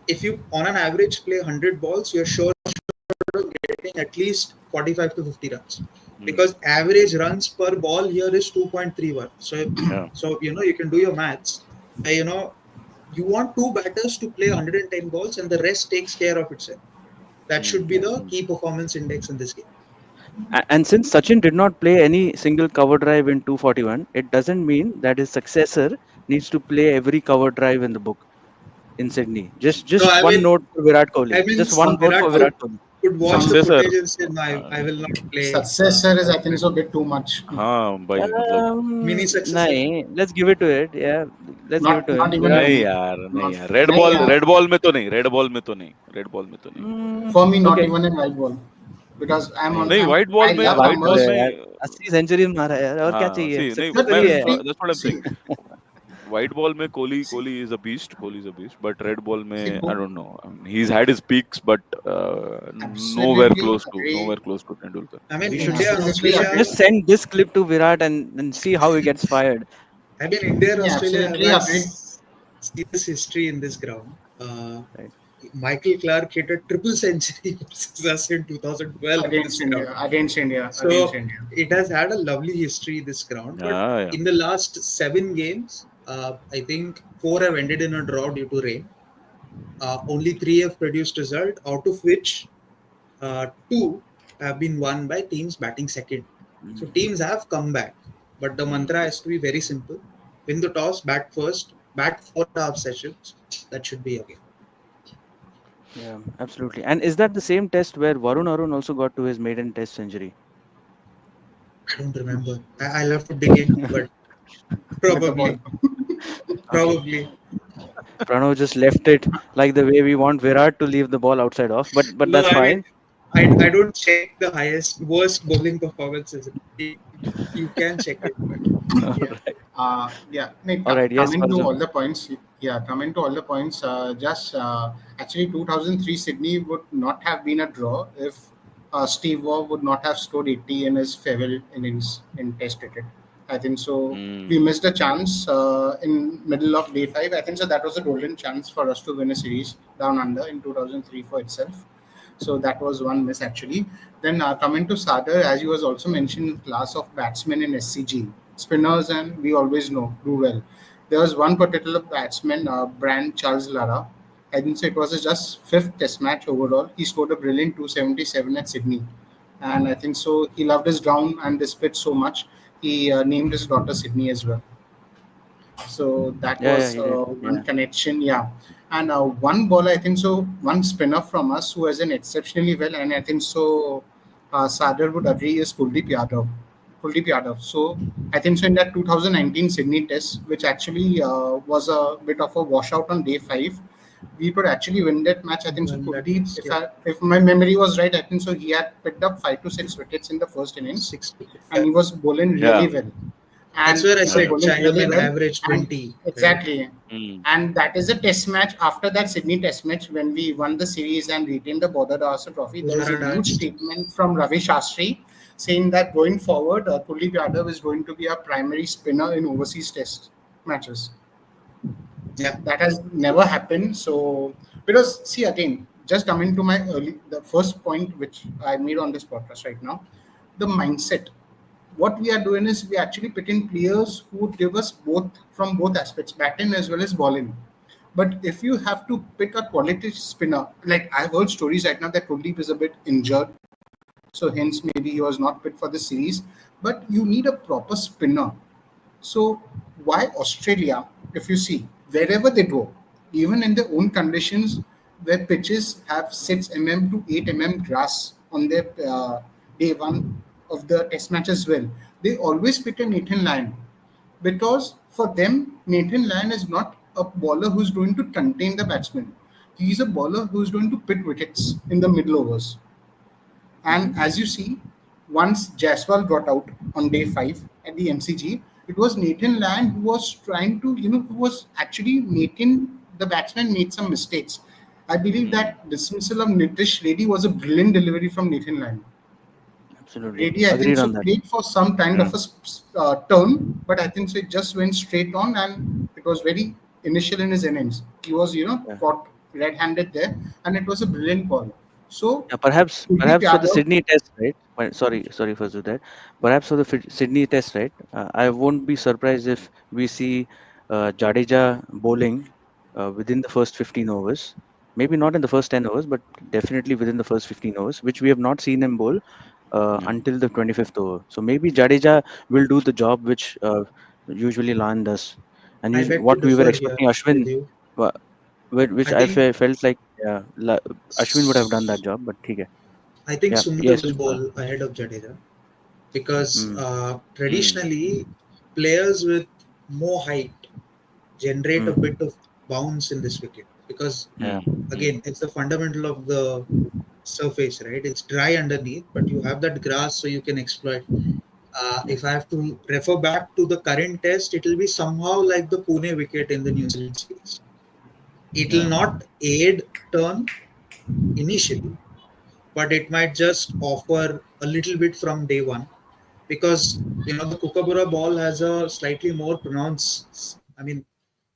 if you on an average play 100 balls, you're sure of getting at least 45 to 50 runs Mm, because average runs per ball here is 2.31. yeah. So you can do your maths. You want two batters to play 110 balls and the rest takes care of itself. That Mm, should be Yeah. the mm, key performance index in this game. And since Sachin did not play any single cover drive in 241, it doesn't mean that his successor needs to play every cover drive in the book in Sydney. Just No, just one note for Virat Kohli. Just one note for Virat Some Virat could Kohli. watch the successor. footage and say, no, uh, I will not play Successor is, I cover think, drive. so a bit too much. हाँ भाई मतलब Mini successor. Nahin, let's give it to it. Yeah, let's give it to Not him. even Virat. नहीं mini. यार, नहीं Not यार, red nahi, ball yaar. Red ball में तो नहीं, रेड बॉल में तो नहीं, रेड बॉल में तो नहीं। Mm, For me, not okay. even a white ball, because नहीं, नहीं, वाइट बॉल I में, क्या love बात वाइट कर बॉल रहे हो numbers. यार? में 80 सेंचुरी मारा है यार, और क्या हाँ, चाहिए? सी नहीं, But सक्सेसर ही है। that's what I'm saying. see, White ball में Kohli see, Kohli is a beast, Kohli is a beast, but red ball see, में I don't know. I mean, he's had his peaks, but absolutely nowhere agree. close to Tendulkar. I mean, We should India and Absolutely Australia. just agree. send this clip to Virat and see how he gets fired. I mean, India and Yeah, Australia have absolutely had agreed. serious history in this ground. Right. Michael Clark hit a triple century versus us in 2012 in this Against ground. India, against India, against So India. it has had a lovely history, this ground. But Yeah, yeah. in the last 7 games, I think four have ended in a draw due to rain. Only three have produced result, out of which two have been won by teams batting second. So Mm. teams have come back. But the Mm. mantra has to be very simple. Win the toss, bat first, bat 4.5 sessions. That should be okay. Yeah, absolutely. And is that the same test where Varun Arun also got to his maiden test century? I don't remember. I'll have to dig in, but With the ball. probably. Okay. Probably. Pranav just left it like the way we want Virat to leave the ball outside off, but No, that's I mean, fine. I don't check the worst bowling performances. You can check it, but All yeah. right. Yeah. Like, All right. Yes, coming to Farzu. all the points. Yeah, coming to all the points. Just actually, 2003 Sydney would not have been a draw if Steve Waugh would not have scored 80 in his farewell innings in Test cricket. I think so. We Mm. missed a chance in middle of day five. I think so. That was a golden chance for us to win a series down under in 2003 for itself. So that was one miss actually. Then coming to Sagar, as you was also mentioned, class of batsmen in SCG, spinners, and we always know do well. There was one particular batsman, Brand Charles Lara. I think so. It was his just fifth Test match overall. He scored a brilliant 277 at Sydney, and I think so. He loved his ground and this pitch so much. He named his daughter Sydney as well. So that Yeah, yeah, was he did. one Yeah. connection, yeah. And one ball, I think so, one spinner from us who has an exceptionally well, and I think so, Sadar would agree is Kuldeep Yadav. Kuldeep Yadav. So I think so in that 2019 Sydney test, which actually was a bit of a washout on day five. we could actually win that match. I think so. When that Kuldeep, is, yeah, if my memory was right, I think so. He had picked up 5 to 6 wickets in the first innings, 6 wicket. and Yeah. he was bowling Yeah. really well. That's And where I he was Yeah. said bowling really Chinaman well, average and 20, right? exactly. Mm. And that is a test match. After that Sydney Test match, when we won the series and retained the Border Gavaskar Trophy, there was a Pujara huge danced. statement from Ravi Shastri saying that going forward, Kuldeep Yadav is going to be a primary spinner in overseas Test matches. Yeah. That has never happened. So because see again, just coming to my the first point which I made on this podcast right now, the mindset. What we are doing is we actually picking players who would give us both from both aspects, batting as well as bowling. But if you have to pick a quality spinner, like I've heard stories right now that Kuldeep is a bit injured, so hence maybe he was not fit for the series. But you need a proper spinner. So why Australia, if you see, wherever they go, even in their own conditions where pitches have 6 to 8 grass on their day one of the test match as well, they always pick a Nathan Lyon because for them, Nathan Lyon is not a bowler who's going to contain the batsman. He's a bowler who's going to pick wickets in the middle overs. And Hmm. as you see, once Jaswal got out on day 5 at the MCG, it was Nathan Lyon who was trying to, who was actually making the batsman made some mistakes. I believe Mm. that dismissal of Nitish Reddy was a brilliant delivery from Nathan Lyon. Absolutely Reddy, I think agreed so, on that. played for some kind Yeah. of a turn, but I think so it just went straight on and it was very initial in his innings. He was, Yeah. caught red-handed there and it was a brilliant ball. So, Yeah, perhaps Kuldeep for the Yadav, Sydney Test, right? Sorry for that. Perhaps for the Sydney Test, right? I won't be surprised if we see Jadeja bowling within the first 15 overs. Maybe not in the first 10 overs, but definitely within the first 15 overs, which we have not seen him bowl Yeah. until the 25th over. So maybe Jadeja will do the job which usually Lan does, and I beg to what we were differ here expecting with Ashwin, you. which I I think felt like Ashwin would have done that job, but okay. I think Yeah. Sundar Yes. will bowl ahead of Jadeja because Mm, Mm. traditionally players with more height generate a bit mm, of bounce in this wicket because yeah. Mm. Mm. again it's the fundamental of the surface, right? It's dry underneath, but you have that grass so you can exploit. Yeah. If I have to refer back to the current test, it will be somehow like the Pune wicket in the New Zealand series. It will Yeah. not aid turn initially, but it might just offer a little bit from day one because the Kookaburra ball has a slightly more pronounced. I mean,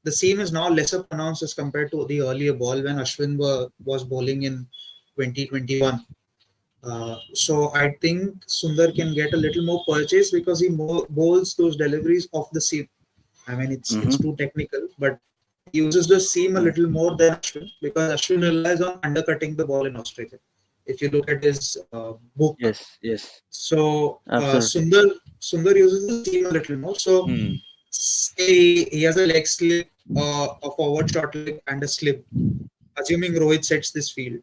the seam is now lesser pronounced as compared to the earlier ball when Ashwin was bowling in 2021. So I think Sundar can get a little more purchase because he bowls those deliveries off the seam. I mean, it's Mm-hmm. too technical, but he uses the seam a Yeah. little more than Ashwin because Ashwin relies on undercutting the ball in Australia. If you look at his book, Yes. Yes. so Absolutely. Sundar uses the seam a little more. So Mm. say he has a leg slip, a forward short leg, and a slip. Assuming Rohit sets this field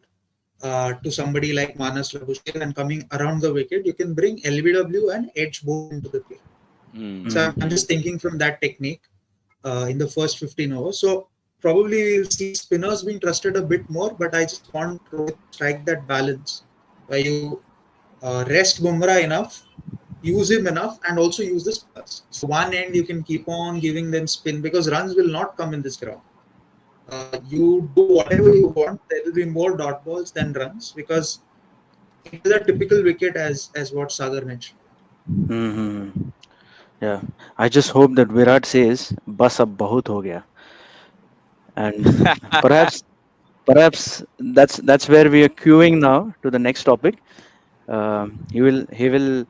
to somebody like Manas Labuschagne and coming around the wicket, you can bring LBW and edge both into the play. Mm. So I'm Mm-hmm. just Mm. thinking from that technique in the first 15 overs. So probably we'll see spinners being trusted a bit more, but I just want Rohit to strike that balance where you rest Bumrah enough, use him enough, and also use the spinners. So one end you can keep on giving them spin because runs will not come in this ground. You do whatever you want. There will be more dot balls than runs because it is a typical wicket as what Sagar mentioned. Mm-hmm. Yeah. I just hope that Virat says, "Bas ab bahut ho gaya," and perhaps perhaps that's where we are queuing now to the next topic. He will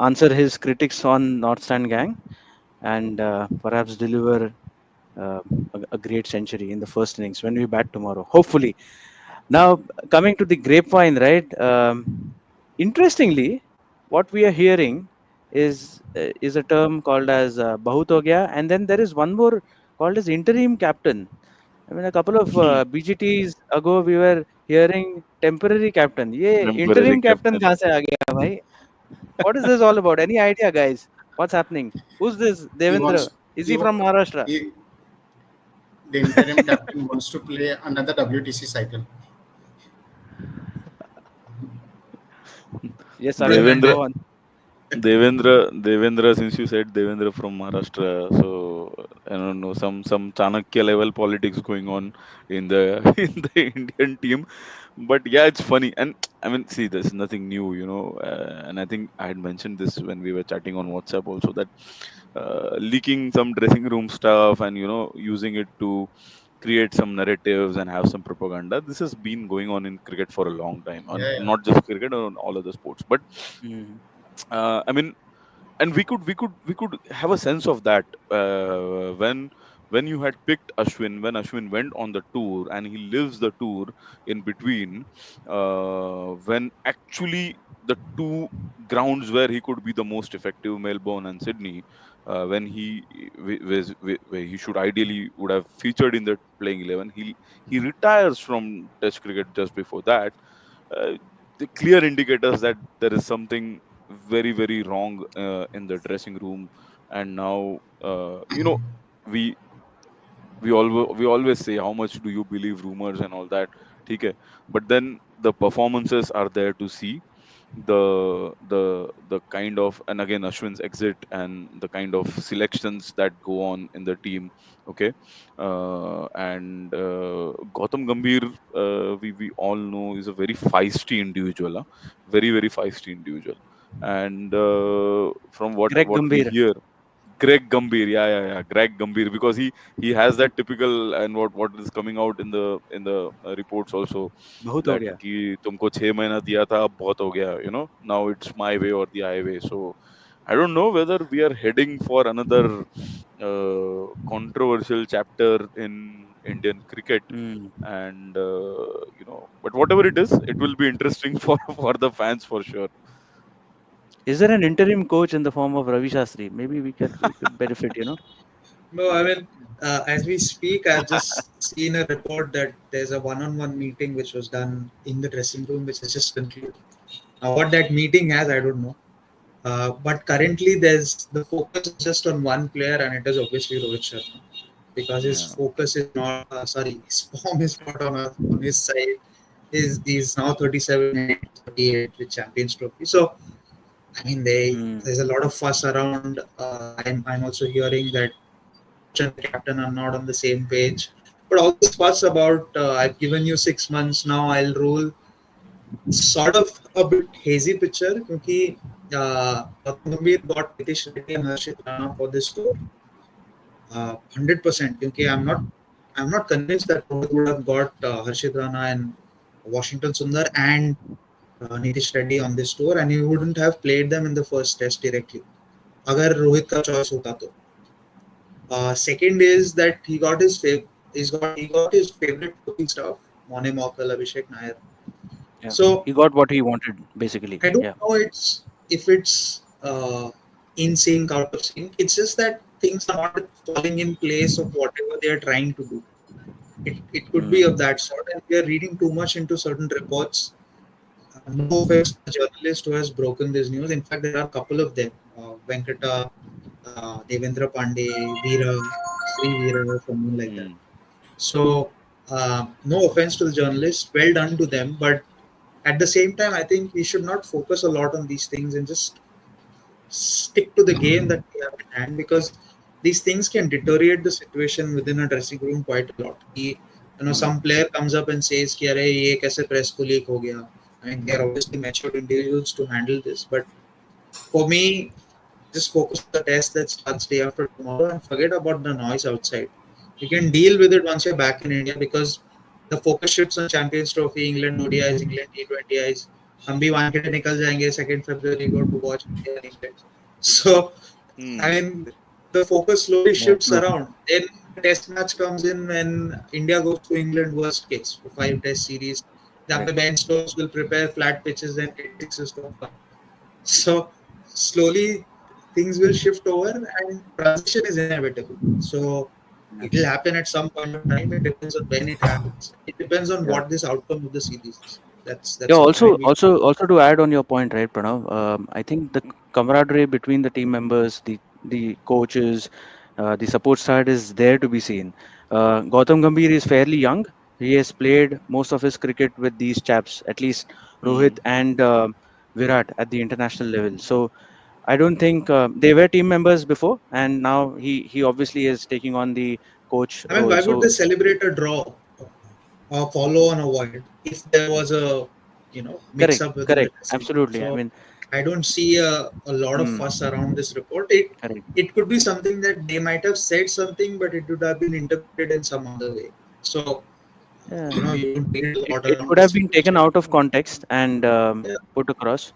answer his critics on North Stand Gang and perhaps deliver uh, a great century in the first innings when we bat tomorrow. Hopefully. Now, coming to the grapevine, right? Interestingly, what we are hearing is a term called as Bahut ho gaya, and then there is one more called as interim captain. I mean, a couple of Hmm. BGTs ago, we were hearing temporary captain. ये Temporary interim captain captain. कहाँ से आ गया भाई? What is this all about? Any idea, guys? What's happening? Who's this he Devendra? wants Is he, he wa- from Maharashtra? he The interim captain wants to play another WTC cycle. Yes, Not a Arvind, bad Devendra, idea. go on. Devendra, since you said Devendra from Maharashtra, so I don't know some Chanakya level politics going on in the in the Indian team, but yeah, it's funny, and I mean, see, there's nothing new, and I think I had mentioned this when we were chatting on WhatsApp also, that leaking some dressing room stuff and using it to create some narratives and have some propaganda. This has been going on in cricket for a long time, and Yeah, yeah. not just cricket, on all other sports, but. Mm. I mean, and we could have a sense of that when you had picked Ashwin, when Ashwin went on the tour and he lives the tour in between, when actually the two grounds where he could be the most effective, Melbourne and Sydney, when where he should ideally would have featured in the playing 11, he retires from Test cricket just before that. uh, the clear indicators that there is something very very wrong in the dressing room. And now, we we always say, how much do you believe rumors and all that, okay, but then the performances are there to see. The kind of, and again, Ashwin's exit and the kind of selections that go on in the team, okay. And Gautam Gambhir, we all know, is a very feisty individual, very very feisty individual. And from Greg what we Gambhir, hear, Greg Gambhir, yeah, yeah, yeah, Greg Gambhir, because he has that typical, and what is coming out in the reports also, बहुत हो that गया. कि तुमको 6 महीना दिया था, अब बहुत हो गया, now it's my way or the highway. So I don't know whether we are heading for another controversial chapter in Indian cricket. Mm. And but whatever it is, it will be interesting for the fans for sure. Is there an interim coach in the form of Ravi Shastri? Maybe we could benefit, you know. No, I mean, as we speak, I've just seen a report that there's a one-on-one meeting which was done in the dressing room, which has just concluded. Now, what that meeting has, I don't know. But currently, there's the focus is just on one player, and it is obviously Rohit Sharma, because his Yeah. focus is not, sorry, his form is not on his side. He's now 37 and 38 with Champions Trophy. So, I mean, Mm. there's a lot of fuss around. I'm also hearing that coach and the captain are not on the same page. But all this fuss about I've given you 6 months now, I'll rule. Sort of a bit hazy picture because Gautam Gambhir got Nitish Reddy and Harshit Rana for this tour. 100% because I'm not convinced that Rohit would have got Harshit Rana and Washington Sundar and Nitish Reddy on this tour, and he wouldn't have played them in the first test directly. अगर रोहित का choice होता तो. Second is that he got his favorite coaching staff, Mone Maukal, Abhishek Nair. Yeah, So he got what he wanted, basically. I don't Yeah. know if it's in sync, out of sync. It's just that things are not falling in place of whatever they are trying to do. It could be Mm. of that sort, and we are reading too much into certain reports. No offense to the journalist who has broken this news. In fact, there are a couple of them: Venkata, Devendra Pandey, Veera, Sri Veera, someone like that. Hmm. So, no offense to the journalists, well done to them. But at the same time, I think we should not focus a lot on these things and just stick to the game that we have in hand, because these things can deteriorate the situation within a dressing room quite a lot. Mm. Some player comes up and says, "कि अरे ये कैसे press को leak हो गया?" I mean, they are obviously matured individuals to handle this, but for me, just focus on the test that starts day after tomorrow and forget about the noise outside. You can deal with it once you're back in India, because the focus shifts on Champions Trophy, England ODIs, England T20Is. हम भी वहाँ के लिए निकल जाएंगे 2nd February को to watch India and England. So, I Hmm. mean, the focus slowly Yeah, shifts true. around. Then the test match comes in when India goes to England, worst case, for 5 test series. जहाँ Correct. पे Ben Stokes will prepare flat pitches and hit sixes for fun. So slowly things will shift over and transition is inevitable. So Yeah. it will happen at some point of time. It depends on when it happens. It depends on Yeah. what this outcome of the series is. Yeah. That's all. I Also, mean, we also to add on your point, right, Pranav? I think the camaraderie between the team members, the coaches, the support side is there to be seen. Gautam Gambhir is fairly young. He has played most of his cricket with these chaps, at least Rohit Hmm. and Virat at the international level. So I don't think they were team members before, and now he obviously is taking on the coach I mean, role. why would So they celebrate a draw or follow on a void if there was a mix correct, up within the correct, dressing room? absolutely. I So mean, I don't see a lot of hmm, fuss around this report. correct. It could be something that they might have said something, but it would have been interpreted in some other way. So Yeah. you don't read a lot It around could have this been report. taken So out of context and yeah, put across.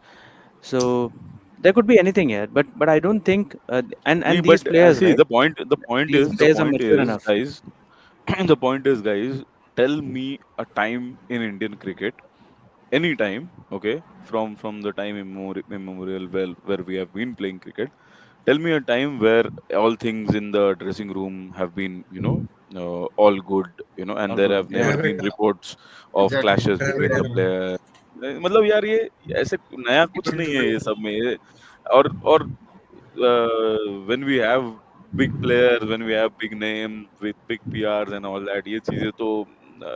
So there could be anything here, but I don't think and Nee, these but players, see, right? the These point players are is, mature guys, enough. the point is, guys, tell me a time in Indian cricket, any time, okay, from the time immemorial, where we have been playing cricket. Tell me a time where all things in the dressing room have been, all good, and All there good. have Yeah. never have it been reports of Exactly. clashes have between it the around. players. मतलब यार ये ऐसे नया कुछ Keep it नहीं है real. ये सब में और when we have big players, when we have big name with big PRs and all that, ये चीजें तो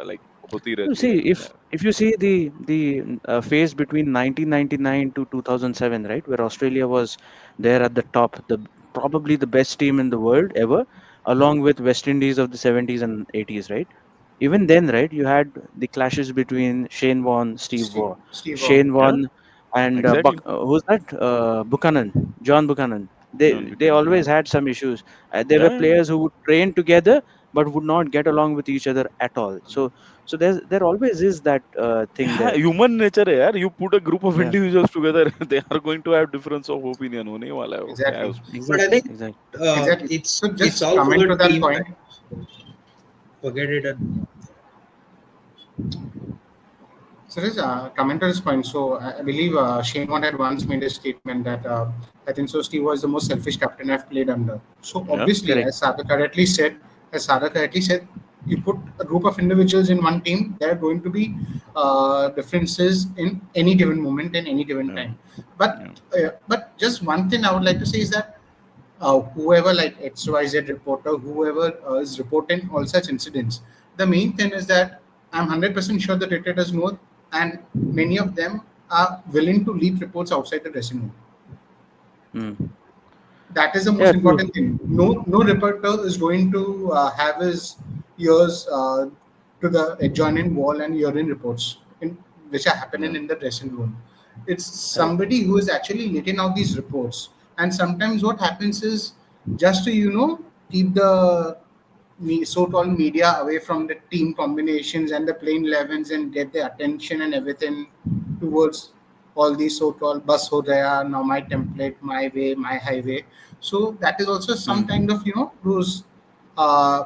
like होती You रहती see, है यार. if you see the phase between 1999 to 2007, right, where Australia was there at the top, the probably the best team in the world ever, along with West Indies of the 70s and 80s, right? Even then, right, you had the clashes between Shane Warne, Steve Waugh, Steve Shane Yeah, Warne, and exactly. who's that? Buchanan, John Buchanan. John They Buchanan, yeah. always had some issues. There were Yeah, yeah. players who would train together but would not get along with each other at all. So there always is that thing Yeah, there. human nature है यार. You put a group of Yeah, individuals together, they are going to have difference of opinion. होने ही वाला है वो. क्या है Exactly. उसमें? But I exactly, think exactly. Exactly. So it's just all for coming the to that team point. time. So forget it and move on. So just comment to this point. So I believe Shane Warne had once made a statement that I think so. Steve was the most selfish captain I've played under. So Yeah. obviously, Correct. as Saga correctly said, you put a group of individuals in one team. There are going to be differences in any given moment and any given Yeah. time. But Yeah. just one thing I would like to say is that whoever like XYZ reporter, whoever is reporting all such incidents, the main thing is that I'm 100% sure the dictators know, and many of them are willing to leak reports outside the dressing room. Mm. That is the Yeah, most true. important thing. No reporter is going to have his ears to the adjoining wall and hearing reports which are happening Yeah. in the dressing room. It's Correct. somebody who is actually letting out these reports. And sometimes what happens is just to keep the so-called media away from the team combinations and the playing 11s and get the attention and everything towards all these so-called bus ho gaya, now my template, my way, my highway. So that is also some kind Mm. of those uh,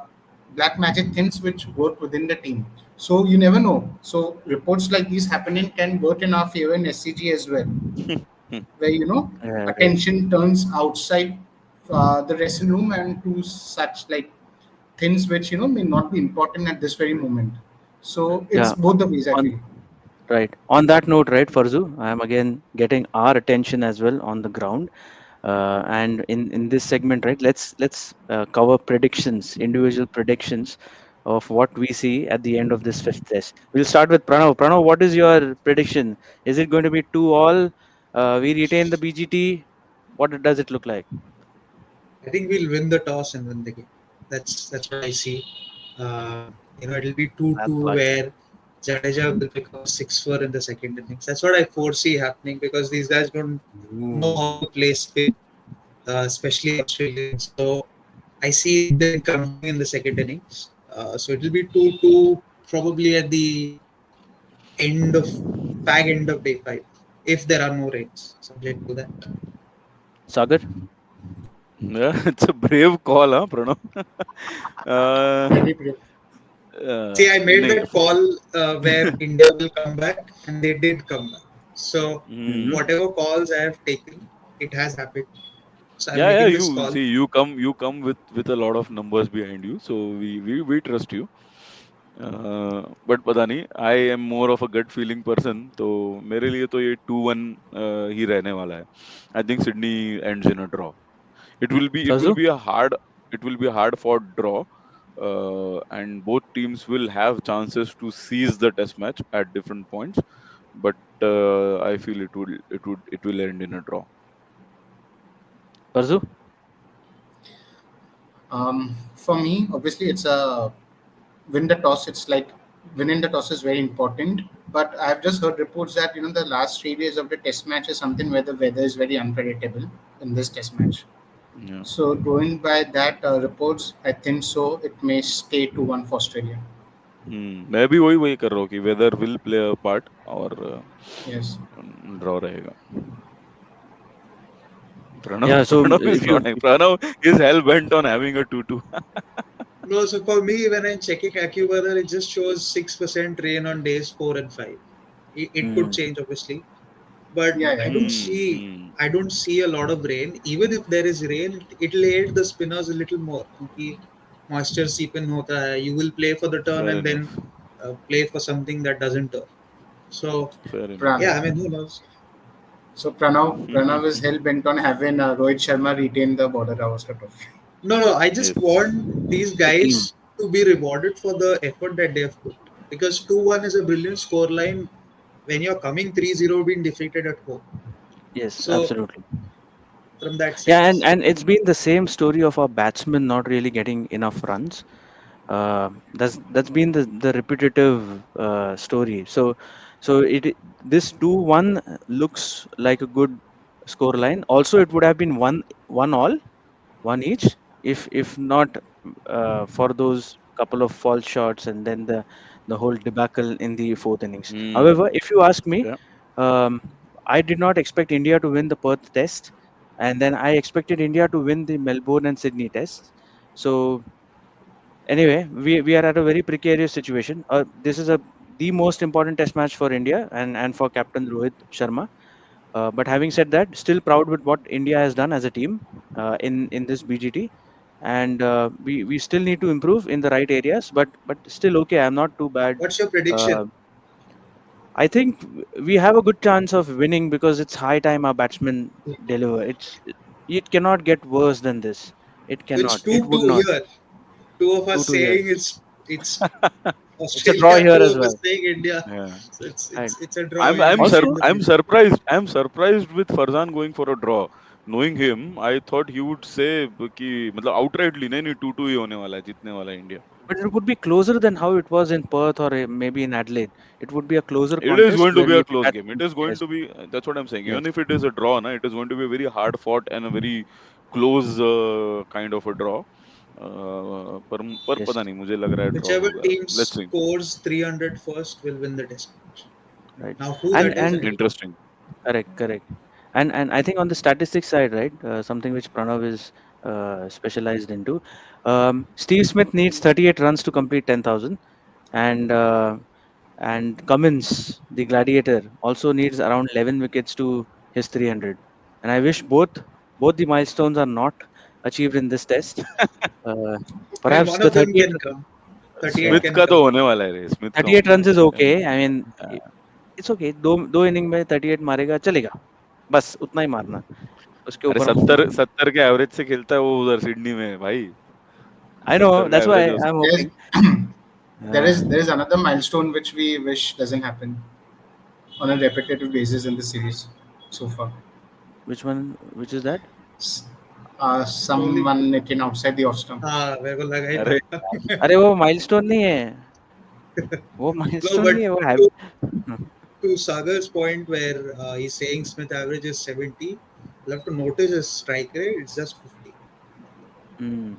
black magic things which work within the team. So you never know. So reports like these happening can work in our favor in SCG as well, where Yeah, right. attention turns outside the dressing room and to such like things which may not be important at this very moment. So it's Yeah. both the ways I On feel. right. On that note, right, Farzu, I am again getting our attention as well on the ground. And in this segment, right, let's cover predictions, individual predictions of what we see at the end of this fifth test. We'll start with Pranav. Pranav, what is your prediction? Is it going to be 2-all? We retain the BGT. What does it look like? I think we'll win the toss and win the game. That's what I see. It'll be two That's two clutch. where Jadeja will pick up 6 4 in the second innings. That's what I foresee happening because these guys don't know Ooh. how to play spin, especially Australians. So I see it then crumbling in the second innings. So it'll be 2-2 probably at the end of end of day 5 if there are no rains, subject to that. Sagar? Yeah, it's a brave call, huh, Pranav? uh, Very brave. See, I made नहीं. that call where India will come back, and they did come back. So, Mm-hmm. Hmm. whatever calls I have taken, it has happened. So, I'm Yeah, yeah. making this You call. see, you come with a lot of numbers behind you, so we trust you. But पता नहीं, I am more of a gut feeling person, तो मेरे लिए तो ये 2-1 ही रहने वाला है. I think Sydney ends in a draw. It will be Farzu? a hard, it will be a hard fought draw. and both teams will have chances to seize the test match at different points. But I feel it will end in a draw. Parzu? For me, obviously, it's a win the toss. It's like winning the toss is very important. But I've just heard reports that the last 3 days of the test match is something where the weather is very unpredictable in this test match. Yeah. So going by that reports, I think so. It may stay 2-1 for Australia. मैं भी वही कर रहा हूँ कि weather will play a part और Yes. draw रहेगा. Pranav, Yeah, so Pranav is if you nodding. Pranav is hell bent on having a 2-2. No, so for me, when I'm checking AccuWeather, it just shows 6% rain on days 4 and 5. It could mm, change, obviously, but Yeah, yeah. I don't see a lot of rain. Even if there is rain, it'll aid the spinners a little more. क्योंकि moisture seep in होता है. You will play for the turn Fair and then enough. play for something that doesn't turn. So Fair enough. Pran. yeah, I mean, who knows? So Pranav is hell bent on having Rohit Sharma retain the Border Gavaskar Trophy. No. I just Yes. want these the team. guys to be rewarded for the effort that they have put. Because 2-1 is a brilliant scoreline when you're coming 3-0 being defeated at home. Yes, So absolutely. from that Yeah, sense, and it's been the same story of our batsmen not really getting enough runs. That's been the repetitive story. So this 2-1 looks like a good score line. Also, it would have been one all, one each, if not for those couple of false shots and then the whole debacle in the fourth innings. However, if you ask me, Yeah. um, I did not expect India to win the Perth Test, and then I expected India to win the Melbourne and Sydney Tests. So anyway, we are at a very precarious situation. This is the most important Test match for India and for Captain Rohit Sharma. But having said that, still proud with what India has done as a team in this BGT, and we still need to improve in the right areas. But still okay. I'm not too bad. what's your prediction? Uh, I think we have a good chance of winning because it's high time our batsmen deliver. It cannot get worse than this. It So it's cannot. It would 2-2 not. here. Two of us 2-2 here. saying it's It's a draw Australia, here two as of us well. saying India. Yeah. So Right. it's a draw here I'm Also, I'm surprised. I'm surprised with Farzan going for a draw. Knowing him, I thought he would say कि मतलब outrightly नहीं 2-2 ही होने वाला है जीतने वाला है India. but it would be closer than how it was in Perth or maybe in Adelaide. It would be a closer It is contest going to where be a maybe close game. It batsmen. is going Yes, to be. That's what I'm saying. yes, Even if it is a draw, na, it is going to be a very hard fought and a very close kind of a draw. पर yes. पता नहीं मुझे लग रहा है draw whichever होगा. team Let's see. scores 300 first will win the test match. Right. Now, who And that is, and I don't know. Interesting. correct, correct. And I think on the statistics side, right, something which Pranav is specialized into. Steve Smith needs 38 runs to complete 10,000, and Cummins, the gladiator, also needs around 11 wickets to his 300. And I wish both the milestones are not achieved in this test. Uh, I mean, Perhaps one the of them 38, can come. 38 yeah, Smith can का come. तो होने वाला है रे. Smith का 38 होने runs वाला is है. okay. I mean, Yeah. It's okay. दो इनिंग में 38 मारेगा, चलेगा. बस उतना ही मारना, उसके अरे ऊपर मत 70 मारना. 70 के एवरेज से खेलता है वो उधर सिडनी में भाई. I know, 70 का that's एवरेज why है I'm उसका. There's hoping. there Uh, is there is another milestone which we wish doesn't happen on a repetitive basis in the series so far. which one? Which is that? S- Bowling. Someone hitting outside the off stump. हाँ मेरे को लगा ही अरे था. अरे वो milestone नहीं है. वो No, माइलस्टोन नहीं but है. वो to, है. to Sagar's point where he's saying Smith average is 70, you'll have to notice his strike rate, it's just 50. Hmm.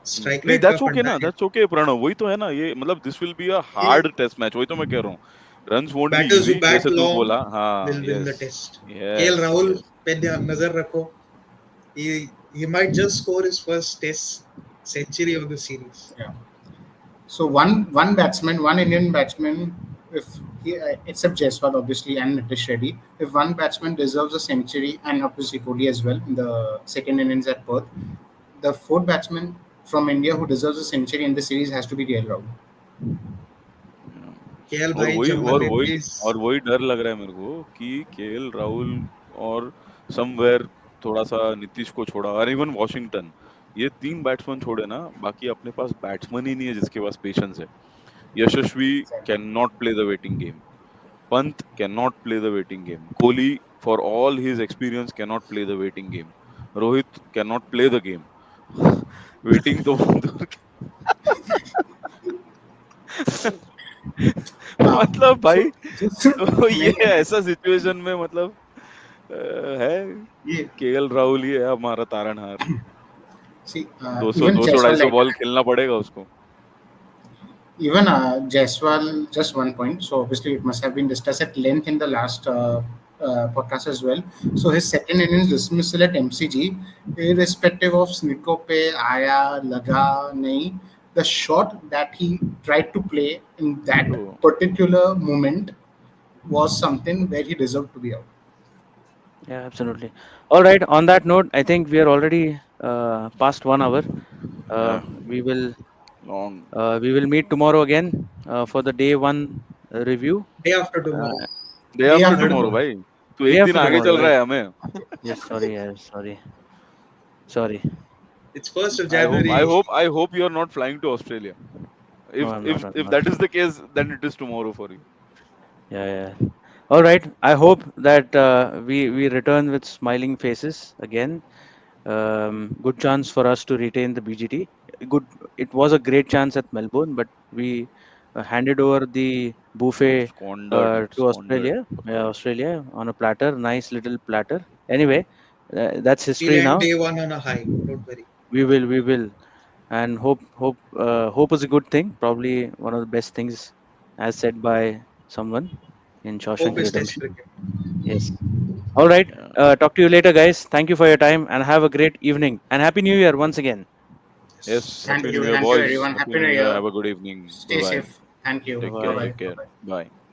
Strike नहीं rate का दैट्स ओके फंडा ना. है. That's okay Pranav. वही तो है ना ये मतलब this will be a He'll, hard test match. वही तो मैं कह रहा हूँ. Runs won't be batters who easy bat जैसे तू long बोला. हाँ. will win the yes. test. KL yes. Rahul yes. पे ध्यान नजर रखो. He might just score his first test century of the series. Yeah. So one batsman, one Indian batsman, if he except Jaiswal obviously and Nitish Reddy, if one batsman deserves a century and obviously Kohli as well in the second innings at Perth, the fourth batsman from India who deserves a century in the series has to be KL Rahul. KL और भाई वही और जमाने वही please. और वही डर लग रहा है मेरे को कि केएल राहुल और समवेयर थोड़ा सा नीतीश को छोड़ा और इवन वॉशिंगटन ये तीन बैट्समैन छोड़े ना, बाकी अपने पास बैट्समैन ही नहीं है जिसके पास पेशेंस है. यशस्वी Exactly. Can not play the waiting game. Pant cannot play the waiting game. Kohli, for all his experience, cannot play the waiting game. Rohit cannot play the game. Waiting तो बहुत दूर Uh, मतलब भाई, so just तो ये many ऐसा situation में मतलब है, yeah, केएल राहुल ही है हमारा तारनहार. see 200 even 200 Jaiswal 250 like ball खेलना पड़ेगा उसको. even Jaiswal, just one point. So obviously it must have been discussed at length in the last podcast as well. So his second innings dismissal at MCG, irrespective of Sniko pe aaya laga nahi, the shot that he tried to play in that तो particular moment was something where he deserved to be out. Yeah, absolutely. All right. On that note, I think we are already past 1 hour. Uh, yeah, we will long. we will meet tomorrow again for the day one review. Day after Uh, tomorrow, day Day after after third tomorrow tomorrow. one. भाई, तू day एक दिन after आगे tomorrow, चल रहा right? है हमें. Okay. Yes. Okay. Sorry. Yeah. Sorry. Sorry. It's 1st of I hope I January. hope I hope you are not flying to Australia. No, If I'm not. if I'm if not. that is the case, then it is tomorrow for you. Yeah. Yeah. All right. I hope that we return with smiling faces again. Good chance for us to retain the BGT. Good. It was a great chance at Melbourne, but we handed over the buffet to Squandered. Australia on a platter, nice little platter. Anyway, that's We'll history end now. day one on a high. Don't worry. We will, and hope is a good thing. Probably one of the best things, as said by someone in Hope Shawshank is Test Redemption. cricket. Yes. All right. Yeah. Talk to you later, guys. Thank you for your time and have a great evening and happy New Year once again. Yes. Yes. Happy Thank New you. Year, Thank you, boys. everyone. Happy Happy New New Year. Year. Have a good evening. Bye Stay bye. safe. Thank you. Bye Take Bye care. bye. bye. Take care. Bye bye. Bye.